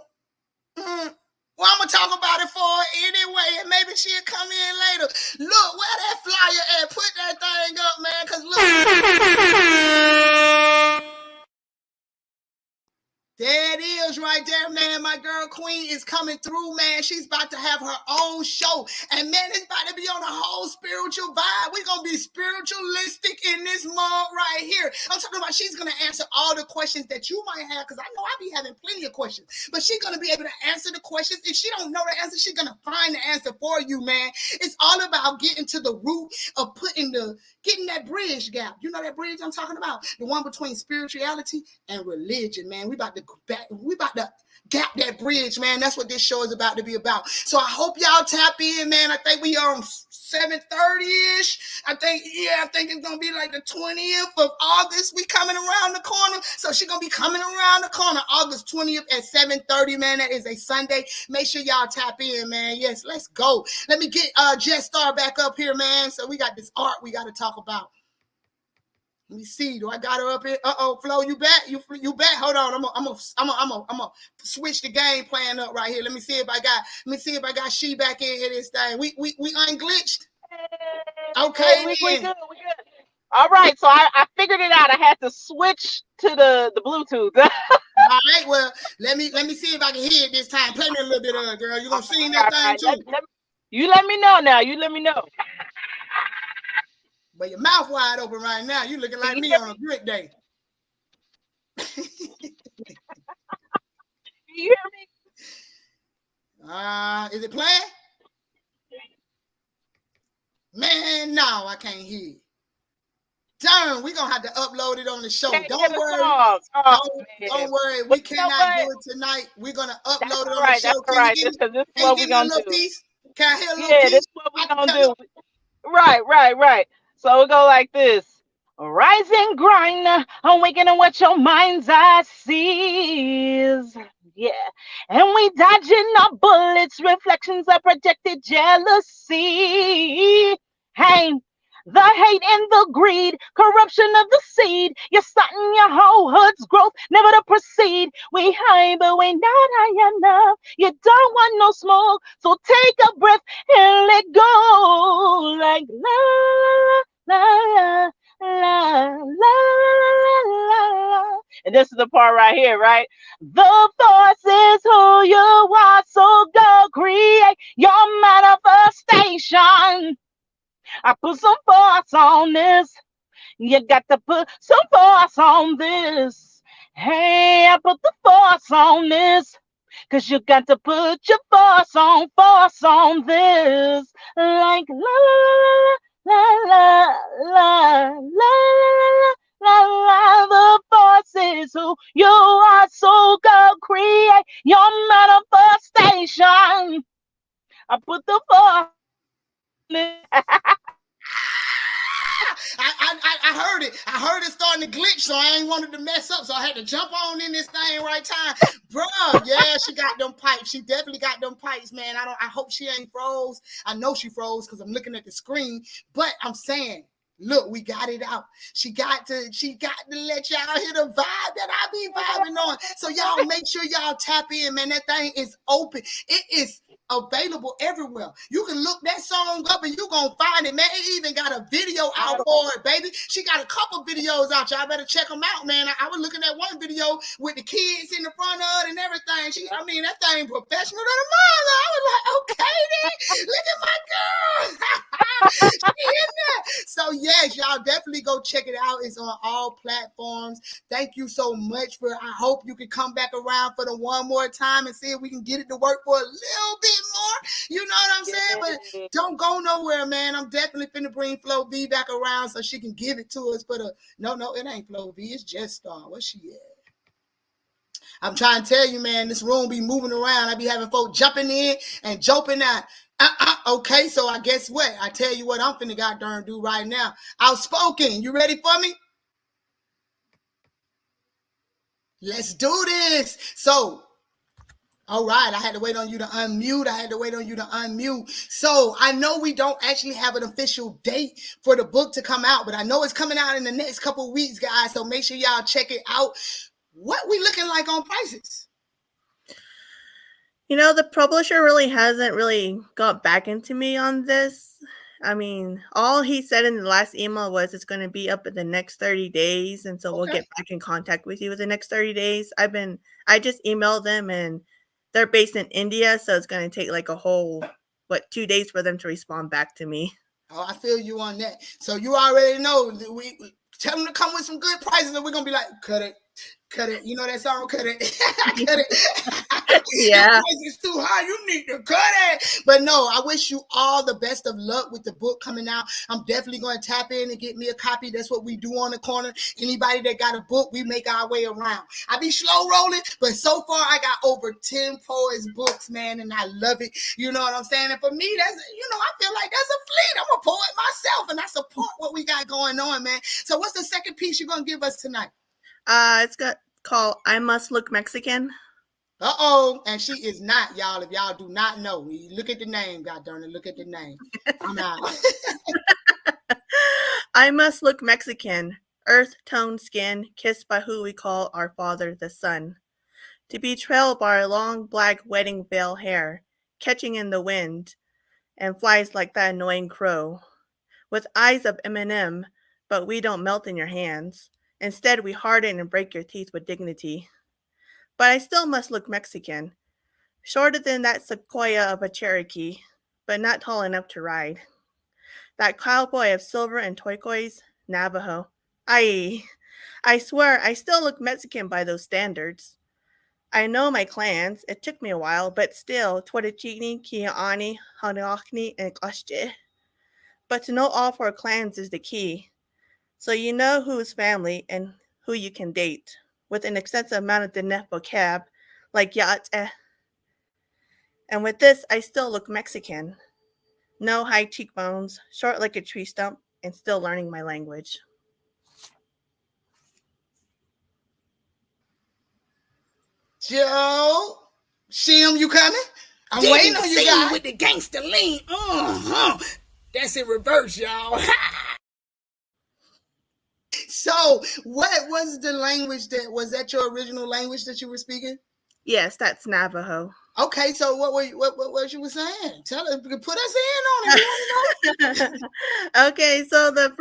Well, I'm going to talk about it for her anyway, and maybe she'll come in later. Look, where that flyer at? Put that thing up, man, because look. There it is right there, man. My girl Queen is coming through, man. She's about to have her own show. And, man, it's about to be on a whole spiritual vibe. We're going to be spiritualistic in this mug right here. I'm talking about she's going to answer all the questions that you might have, because I know I be having plenty of questions. But she's going to be able to answer the questions. If she don't know the answer, she's going to find the answer for you, man. It's all about getting to the root of getting that bridge gap. You know that bridge I'm talking about? The one between spirituality and religion, man. We about to gap that bridge, man. That's what this show is about to be about. So I hope y'all tap in, man. I think we are on 7:30-ish. I think it's gonna be like the 20th of August. We coming around the corner. So she's gonna be coming around the corner August 20th at 7:30, man. That is a Sunday. Make sure y'all tap in, man. Yes, let's go. Let me get Jet Star back up here, man. So we got this art we got to talk about. Let me see. Do I got her up here? Flo, you back? You back? Hold on. I'm gonna switch the game plan up right here. Let me see if I got she back in here this thing. We unglitched. Okay, we good. All right. So I figured it out. I had to switch to the Bluetooth. All right. Well, let me see if I can hear it this time. Play me a little bit of it, girl. You gonna sing that thing too? You let me know now. You let me know. But your mouth wide open right now. You looking like me on a grit day. Can you hear me? Is it playing? Man, no, I can't hear it. Darn, we're gonna have to upload it on the show. Don't worry. Don't worry. We cannot do it tonight. We're gonna upload it on the show. That's right. This is what we're gonna do. Piece? Can I hear a little piece? This is what we're gonna do. Right. So it go like this. Rise and grind, awakening what your mind's eye sees. Yeah. And we dodging our bullets, reflections of projected jealousy. Hey, the hate and the greed, corruption of the seed. You're starting your whole hood's growth, never to proceed. We high, but we not high enough. You don't want no smoke, so take a breath and let go. Like la la la la la. And this is the part right here, right? The force is who you are, so go create your manifestation. I put some force on this. You got to put some force on this. Hey, I put the force on this. Cause you got to put your force on this. Like la la la la la la la. The force is who you are, so go create your manifestation. I put the force on it. I heard it. I heard it starting to glitch, so I ain't wanted to mess up. So I had to jump on in this thing right time. Bruh, yeah, she got them pipes. She definitely got them pipes, man. I hope she ain't froze. I know she froze because I'm looking at the screen. But I'm saying, look, we got it out. She got to let y'all hear the vibe that I be vibing on. So y'all make sure y'all tap in, man. That thing is open. It is available everywhere. You can look that song up and you gonna find it, man. It even got a video out for it, baby. She got a couple videos out. Y'all better check them out, man. I was looking at one video with the kids in the front of it and everything. That thing professional to the mother. I was like, okay then, look at my girl. She in there. So yes, y'all definitely go check it out. It's on all platforms. Thank you so much I hope you can come back around for the one more time and see if we can get it to work for a little bit more. You know what I'm saying? But don't go nowhere, man. I'm definitely finna bring Flo V back around so she can give it to us for the no, it ain't Flo V, it's Just Star. Where's she at? I'm trying to tell you, man, this room be moving around. I be having folks jumping in and jumping out. Okay, so I guess what? I tell you what I'm finna goddamn do right now. Outspoken, you ready for me? Let's do this. So, all right, I had to wait on you to unmute. So I know we don't actually have an official date for the book to come out, but I know it's coming out in the next couple of weeks, guys. So make sure y'all check it out. What we looking like on prices? You know, the publisher hasn't got back into me on this. I mean, all he said in the last email was it's going to be up in the next 30 days. And so we'll get back in contact with you within the next 30 days. I just emailed them and they're based in India. So it's going to take like a whole, 2 days for them to respond back to me. Oh, I feel you on that. So you already know, we tell them to come with some good prices and we're going to be like, cut it. You know that song? Cut it. Cut it. Yeah. It's too high. You need to cut it. But no, I wish you all the best of luck with the book coming out. I'm definitely going to tap in and get me a copy. That's what we do on the corner. Anybody that got a book, we make our way around. I be slow rolling, but so far I got over 10 poets books, man, and I love it. You know what I'm saying? And for me, I feel like that's a fleet. I'm a poet myself, and I support what we got going on, man. So what's the second piece you're going to give us tonight? It's called I Must Look Mexican. Uh-oh, and she is not, y'all. If y'all do not know, look at the name, God darn it, look at the name. I'm out. I must look Mexican, earth-toned skin, kissed by who we call our father, the sun. To be trailed by our long black wedding veil hair, catching in the wind, and flies like that annoying crow. With eyes of M&M, but we don't melt in your hands. Instead, we harden and break your teeth with dignity. But I still must look Mexican. Shorter than that sequoia of a Cherokee, but not tall enough to ride. That cowboy of silver and turquoise, Navajo. I swear I still look Mexican by those standards. I know my clans. It took me a while, but still, Twitachini, Kia'ani, Hanaokni, and Klashche. But to know all 4 clans is the key. So you know who's family and who you can date, with an extensive amount of Diné vocab, like Ya'at. And with this, I still look Mexican. No high cheekbones, short like a tree stump, and still learning my language. Joe, Shim, you coming? I'm waiting on you guys. With the gangster lean. That's in reverse, y'all. So, what was the language was that your original language that you were speaking? Yes, that's Navajo. Okay, so what you were saying? Tell us, put us in on it. Okay, so the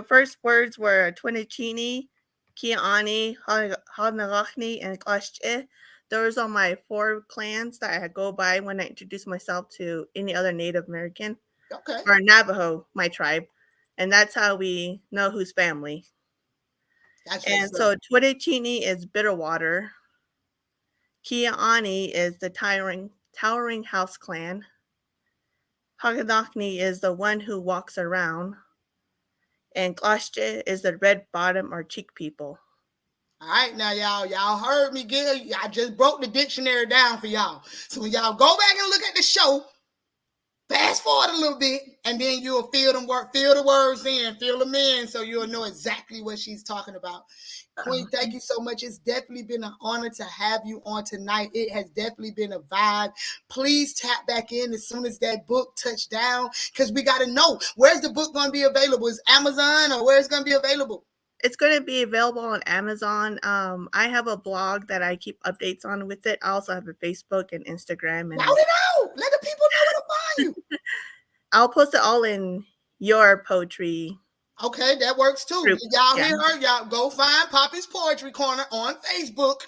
first words were Twinichini, Kiani, Hanarachni, and Klashche. Those are my 4 clans that I go by when I introduce myself to any other Native American. Okay. Or Navajo, my tribe. And that's how we know who's family. And so Twinichini is bitter water. Kiani is the towering house clan. Hagadachni is the one who walks around. And Klashche is the red bottom or cheek people. All right, now y'all heard me I just broke the dictionary down for y'all. So when y'all go back and look at the show, fast forward a little bit, and then you'll feel the words in, fill them in, so you'll know exactly what she's talking about. Queen, thank you so much. It's definitely been an honor to have you on tonight. It has definitely been a vibe. Please tap back in as soon as that book touched down, because we got to know, where's the book going to be available? Is Amazon, or where's it going to be available? It's going to be available on Amazon. I have a blog that I keep updates on with it. I also have a Facebook and Instagram. And Shout it out. Let the people know where to find you. I'll post it all in your poetry. Okay, that works too. Y'all hear her? Y'all go find Poppy's Poetry Corner on Facebook,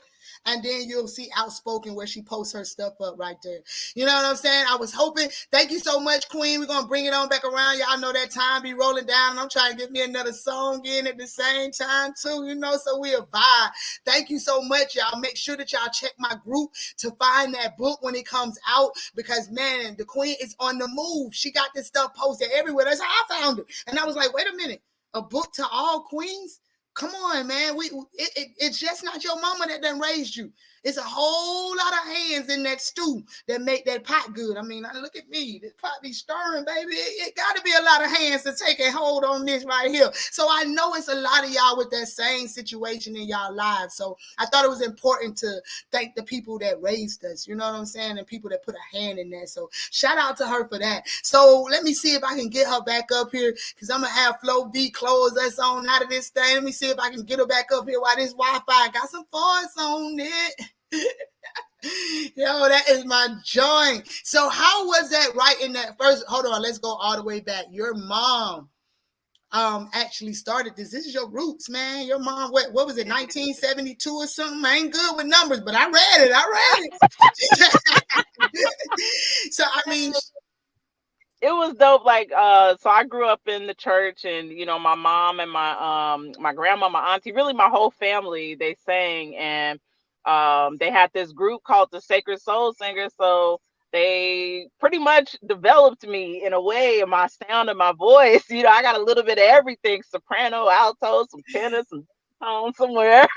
and then you'll see Outspoken where she posts her stuff up right there. You know what I'm saying? I was hoping. Thank you so much, Queen. We're going to bring it on back around. Y'all know that time be rolling down, and I'm trying to get me another song in at the same time too, so we a vibe. Thank you so much, y'all. Make sure that y'all check my group to find that book when it comes out, because, man, the Queen is on the move. She got this stuff posted everywhere. That's how I found it. And I was like, wait a minute. A book to all queens? Come on, man. It's just not your mama that done raised you. It's a whole lot of hands in that stew that make that pot good. I mean, look at me. This pot be stirring, baby. It got to be a lot of hands to take a hold on this right here. So I know it's a lot of y'all with that same situation in y'all lives. So I thought it was important to thank the people that raised us, you know what I'm saying, and people that put a hand in that. So shout out to her for that. So let me see if I can get her back up here, because I'm going to have Flo B close us on out of this thing. Let me see if I can get her back up here while this Wi-Fi got some force on it. Yo, that is my joint. So how was that right in that first? Hold on, let's go all the way back. Your mom actually started this. This is your roots, man. Your mom, what was it, 1972 or something? I ain't good with numbers, but I read it. So I mean, it was dope. Like, so I grew up in the church, and my mom and my grandma, my auntie, really my whole family, they sang, and they had this group called the Sacred Soul Singers. So they pretty much developed me in a way, in my sound and my voice. I got a little bit of everything: soprano, alto, some tenor, some tone somewhere.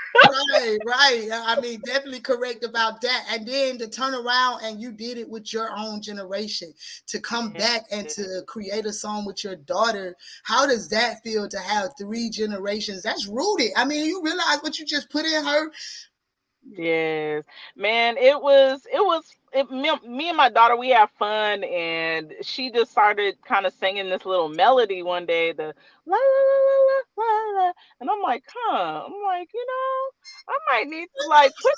Right. I mean, definitely correct about that. And then to turn around and you did it with your own generation, to come back and to create a song with your daughter. How does that feel to have 3 generations? That's rooted. I mean, you realize what you just put in her? Yes, man, me and my daughter, we have fun, and she just started kind of singing this little melody one day, the la la la la la la, and I'm like, I might need to like put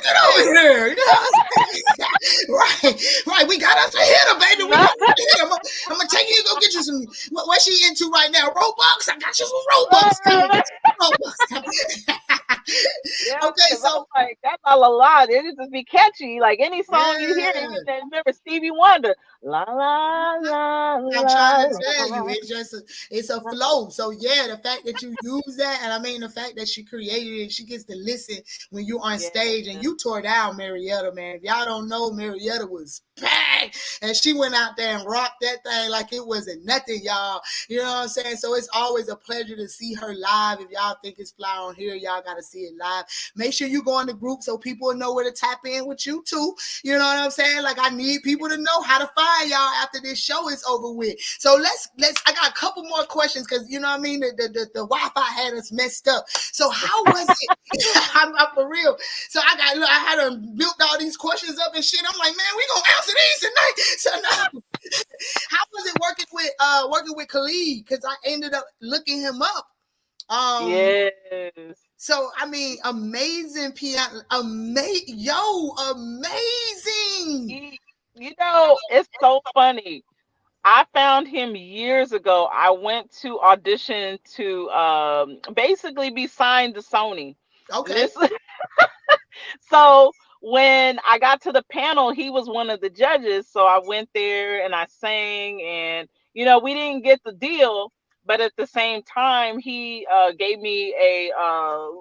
get over here. Right. We got us a hitter, baby. We got us a hitter. I'm gonna take you to go get you some. What's she into right now? Robux. I got you some Robux. Yeah, okay, so like that's all a lot. It just be catchy. Like any song you hear, remember Stevie Wonder, La la la I'm trying to la tell you, la. it's a flow. So yeah, the fact that you use that, and I mean the fact that she created it, she gets to listen when you on Yeah. stage, and you tore down Marietta, man. If y'all don't know, Marietta was packed, and she went out there and rocked that thing like it wasn't nothing, y'all. You know what I'm saying? So it's always a pleasure to see her live. If y'all think it's fly on here, y'all got to see it live. Make sure you go in the group so people will know where to tap in with you too. You know what I'm saying? Like I need people to know how to find y'all after this show is over with. So let's I got a couple more questions because you know what I mean, the Wi-Fi had us messed up. So how was it? I'm for real. So I had to build all these questions up and shit. I'm like, man, we gonna answer these tonight. So now, how was it working with Khalid? Because I ended up looking him up. Yes. So I mean, amazing piano, amazing. You know, it's so funny. I found him years ago. I went to audition to basically be signed to Sony. And Okay. this so when I got to the panel, he was one of the judges. So I went there and I sang, and we didn't get the deal, but at the same time, he gave me a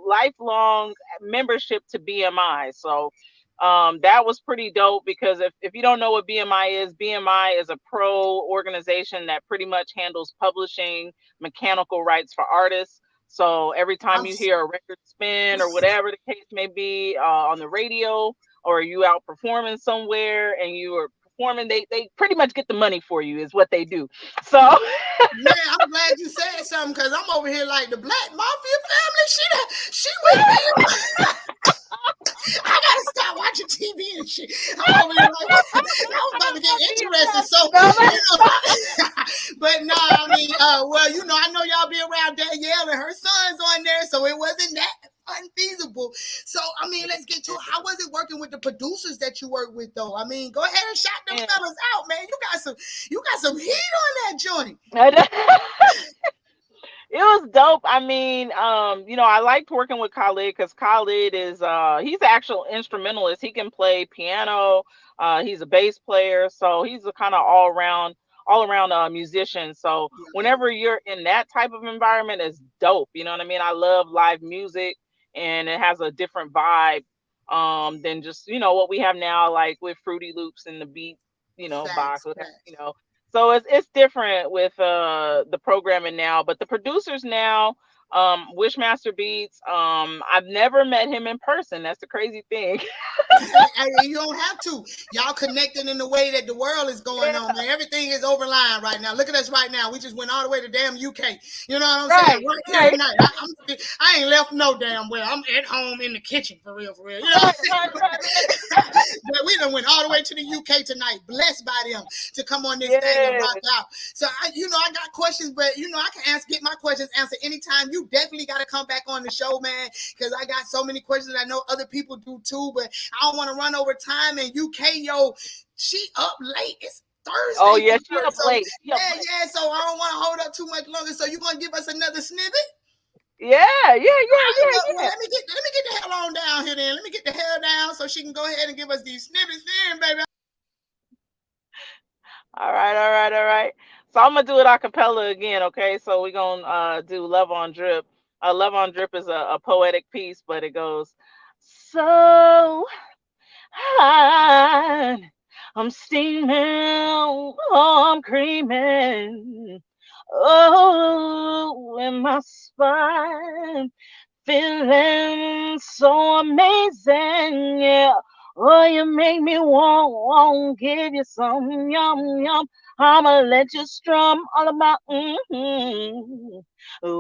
lifelong membership to BMI. So that was pretty dope because if you don't know what BMI is a pro organization that pretty much handles publishing, mechanical rights for artists. So every time you hear a record spin or whatever the case may be on the radio, or you out performing somewhere and you are performing, they pretty much get the money for you is what they do. So man, I'm glad you said something because I'm over here like the Black Mafia family. She with me. I gotta stop watching TV and shit. I'm over here like I was about to get interested. So but no, I mean, well, I know y'all be around Danielle and her son's on there, so it wasn't that unfeasible. So I mean, let's get to it. How was it working with the producers that you work with though? I mean, go ahead and shout them fellas out, man. You got some heat on that joint. It was dope. I mean, I liked working with Khalid because Khalid is he's an actual instrumentalist. He can play piano, he's a bass player, so he's a kind of all around musician. So whenever you're in that type of environment, it's dope. You know what I mean? I love live music, and it has a different vibe than just what we have now, like with Fruity Loops and the beat, box, so it's different with the programming now, but the producers now, Wishmaster Beats, I've never met him in person. That's the crazy thing. You don't have to. Y'all connected in the way that the world is going on, man. Everything is overline right now. Look at us right now. We just went all the way to damn UK. You know what I'm saying? Right here tonight. I ain't left no damn well. I'm at home in the kitchen for real. You know what I'm saying? But we done went all the way to the UK tonight. Blessed by them to come on this thing and rock out. So I got questions, but I can get my questions answered anytime. You definitely got to come back on the show, man, because I got so many questions. I know other people do too, but I don't want to run over time. And UK, she up late. It's Thursday. Oh yeah, she up late. Yeah. So I don't want to hold up too much longer. So you gonna give us another snippet? Yeah. Well, let me get the hell on down here then. Let me get the hell down so she can go ahead and give us these snippets then, baby. All right. So I'm gonna do it a cappella again, okay? So we're gonna do Love on Drip. Love on Drip is a poetic piece, but it goes, so hot, I'm steaming, oh, I'm creaming, oh, in my spine, feeling so amazing, yeah. Oh, you make me want, give you some yum. I'ma let you strum all about.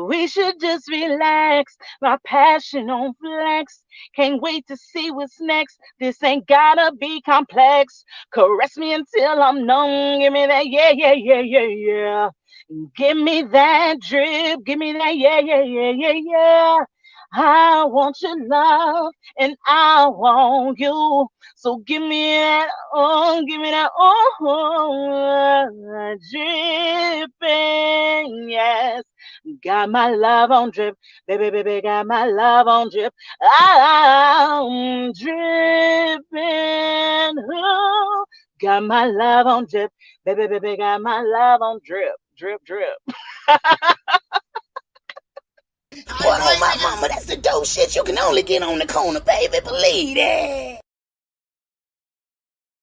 We should just relax, my passion on flex. Can't wait to see what's next. This ain't gotta be complex. Caress me until I'm numb. Give me that, yeah. Give me that drip. Give me that, yeah. I want your love and I want you. So give me that, dripping, yes. Got my love on drip, baby, got my love on drip. I'm dripping, Got my love on drip. Baby, baby, got my love on drip. Drip, drip. Boy, on my mama, that's the dope shit you can only get on the corner, baby. Believe that.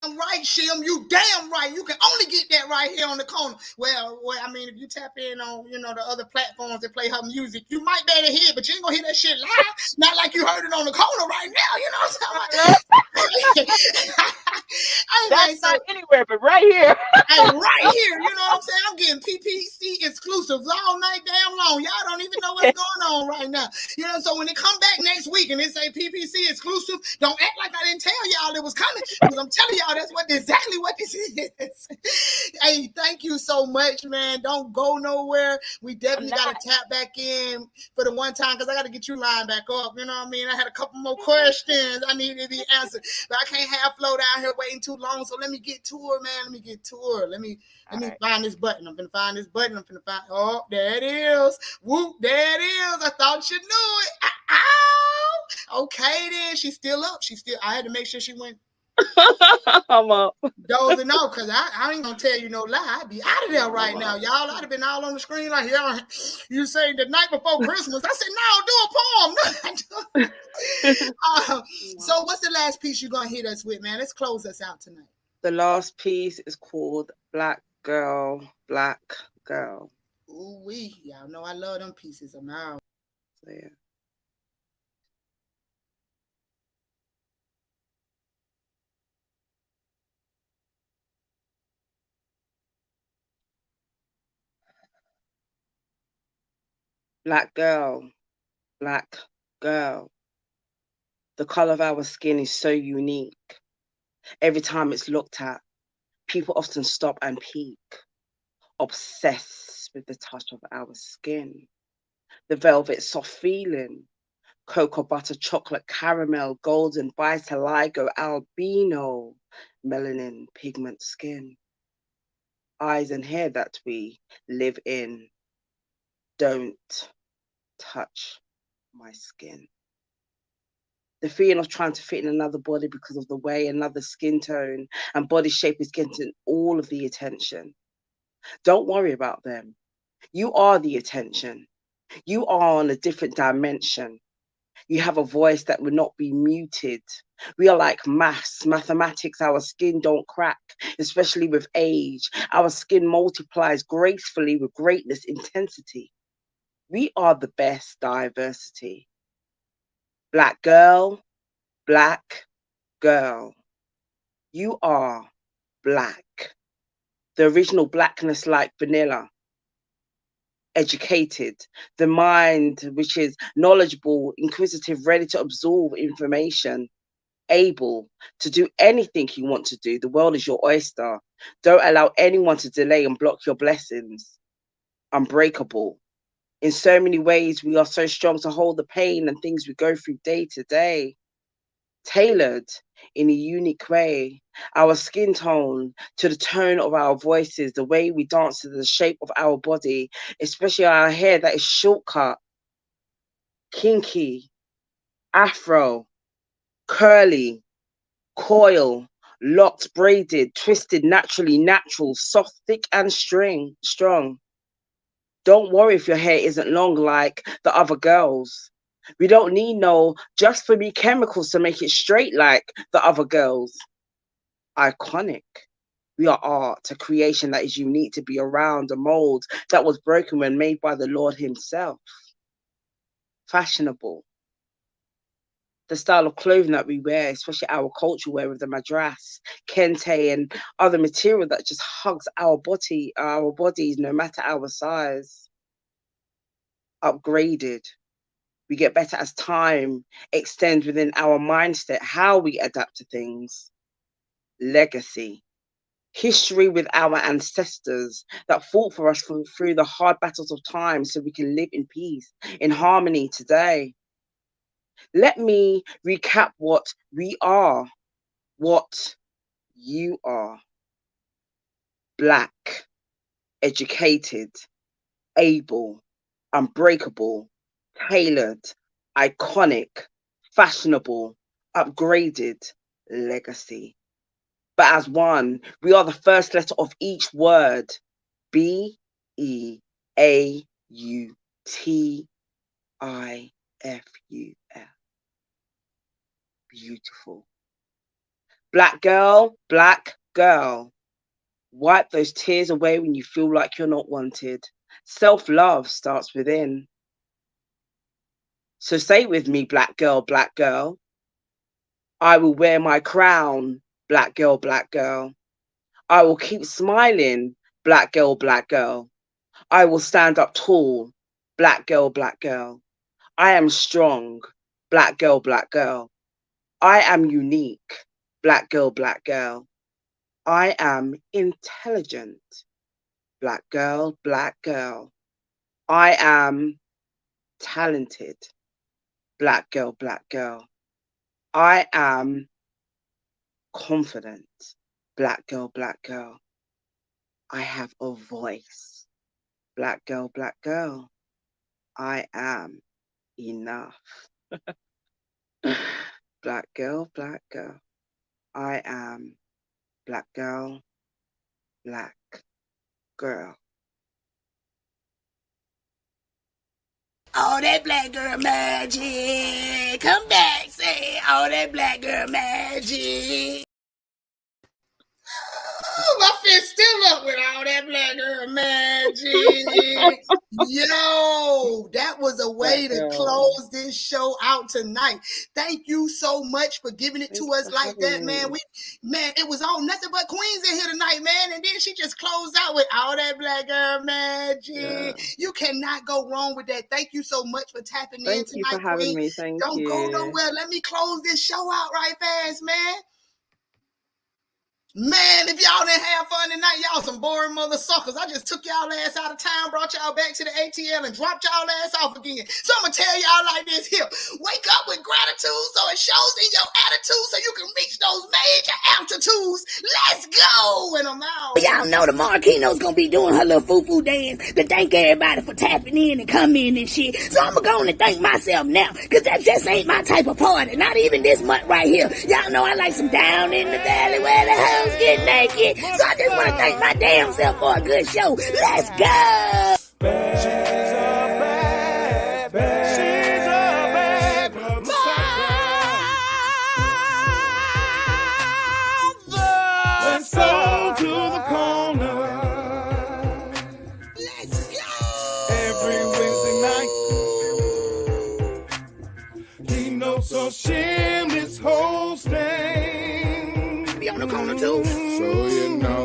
Right, Shim, you damn right. You can only get that right here on the corner. Well, I mean, if you tap in on, the other platforms that play her music, you might be able to hear it, but you ain't gonna hear that shit live. Not like you heard it on the corner right now. You know what I'm talking about? That's not anywhere, but right here. Hey, right here, you know what I'm saying? I'm getting PPC exclusives all night damn long. Y'all don't even know what's going on right now. So when they come back next week and they say PPC exclusive, don't act like I didn't tell y'all it was coming, because I'm telling y'all that's exactly what this is. Hey, thank you so much, man. Don't go nowhere. We definitely got to tap back in for the one time, because I got to get you lined back up. You know what I mean? I had a couple more questions I needed to be answered, but I can't have Flo down here waiting too long, so let me get to her, man. Let me get to her. Let me find this button. I'm gonna find this button. I'm gonna find. Oh, there it is. Whoop, there it is. I thought you knew it. Ow. Okay, then she's still up. I had to make sure she went. I'm up. Dozing off, because I ain't gonna tell you no lie. I'd be out of there right now, y'all. I'd have been all on the screen like, yeah, you say the night before Christmas. I said, no, do a poem. So what's the last piece you're gonna hit us with, man? Let's close us out tonight. The last piece is called Black Girl, Black Girl. Ooh-wee. Y'all know I love them pieces. I'm out. So, yeah. Black girl, black girl. The color of our skin is so unique. Every time it's looked at, people often stop and peek, obsessed with the touch of our skin. The velvet soft feeling, cocoa butter, chocolate, caramel, golden, vitiligo, albino, melanin, pigment skin. Eyes and hair that we live in. Don't touch my skin. The feeling of trying to fit in another body because of the way another skin tone and body shape is getting all of the attention. Don't worry about them. You are the attention. You are on a different dimension. You have a voice that will not be muted. We are like mathematics. Our skin don't crack, especially with age. Our skin multiplies gracefully with greatness intensity. We are the best diversity. Black girl, black girl. You are black. The original blackness like vanilla. Educated, the mind which is knowledgeable, inquisitive, ready to absorb information, able to do anything you want to do. The world is your oyster. Don't allow anyone to delay and block your blessings. Unbreakable. In so many ways, we are so strong to hold the pain and things we go through day to day. Tailored in a unique way, our skin tone to the tone of our voices, the way we dance to the shape of our body, especially our hair that is shortcut, kinky, afro, curly, coil, locked, braided, twisted, naturally natural, soft, thick, and strong. Don't worry if your hair isn't long like the other girls. We don't need no just for me chemicals to make it straight like the other girls. Iconic. We are art, a creation that is unique to be around, a mold that was broken when made by the Lord himself. Fashionable. The style of clothing that we wear, especially our cultural wear with the madras, kente, and other material that just hugs our bodies, no matter our size. Upgraded. We get better as time extends within our mindset, how we adapt to things. Legacy. History with our ancestors that fought for us through the hard battles of time so we can live in peace, in harmony today. Let me recap what we are, what you are. Black, educated, able, unbreakable, tailored, iconic, fashionable, upgraded, legacy. but as one. We are the first letter of each word. BEAUTIFUL. Beautiful. Black girl, black girl. Wipe those tears away when you feel like you're not wanted. Self-love starts within. So say with me, black girl, black girl. I will wear my crown, black girl, black girl. I will keep smiling, black girl, black girl. I will stand up tall, black girl, black girl. I am strong, black girl, black girl. I am unique, black girl, black girl. I am intelligent, black girl, black girl. I am talented, black girl, black girl. I am confident, black girl, black girl. I have a voice, black girl, black girl. I am enough. Black girl, black girl. I am black girl, black girl. All that black girl magic. Come back, say all that black girl magic. My fist still up with all that black girl magic. Yo, that was a way to close this show out tonight. Thank you so much for giving it to us like that, man. It was all nothing but queens in here tonight, man. And then she just closed out with all that black girl magic. Yeah. You cannot go wrong with that. Thank you so much for tapping in tonight. Thank you for having me. Don't go nowhere. Let me close this show out right fast, man. Man, if y'all didn't have fun tonight, y'all some boring mother suckers. I just took y'all ass out of town, brought y'all back to the ATL, and dropped y'all ass off again. So I'm going to tell y'all like this here. Wake up with gratitude so it shows in your attitude so you can reach those major altitudes. Let's go! And I'm out. Y'all know the Marquino's going to be doing her little foo-foo dance to thank everybody for tapping in and coming in and shit. So I'm going to go on and thank myself now, because that just ain't my type of party. Not even this month right here. Y'all know I like some down in the valley where the hell get naked. So I just want to thank my damn self for a good show. Let's go. Let's go to the corner. Let's go. Every Wednesday night. Key-note so shim is hosting. Be on the corner too. So you know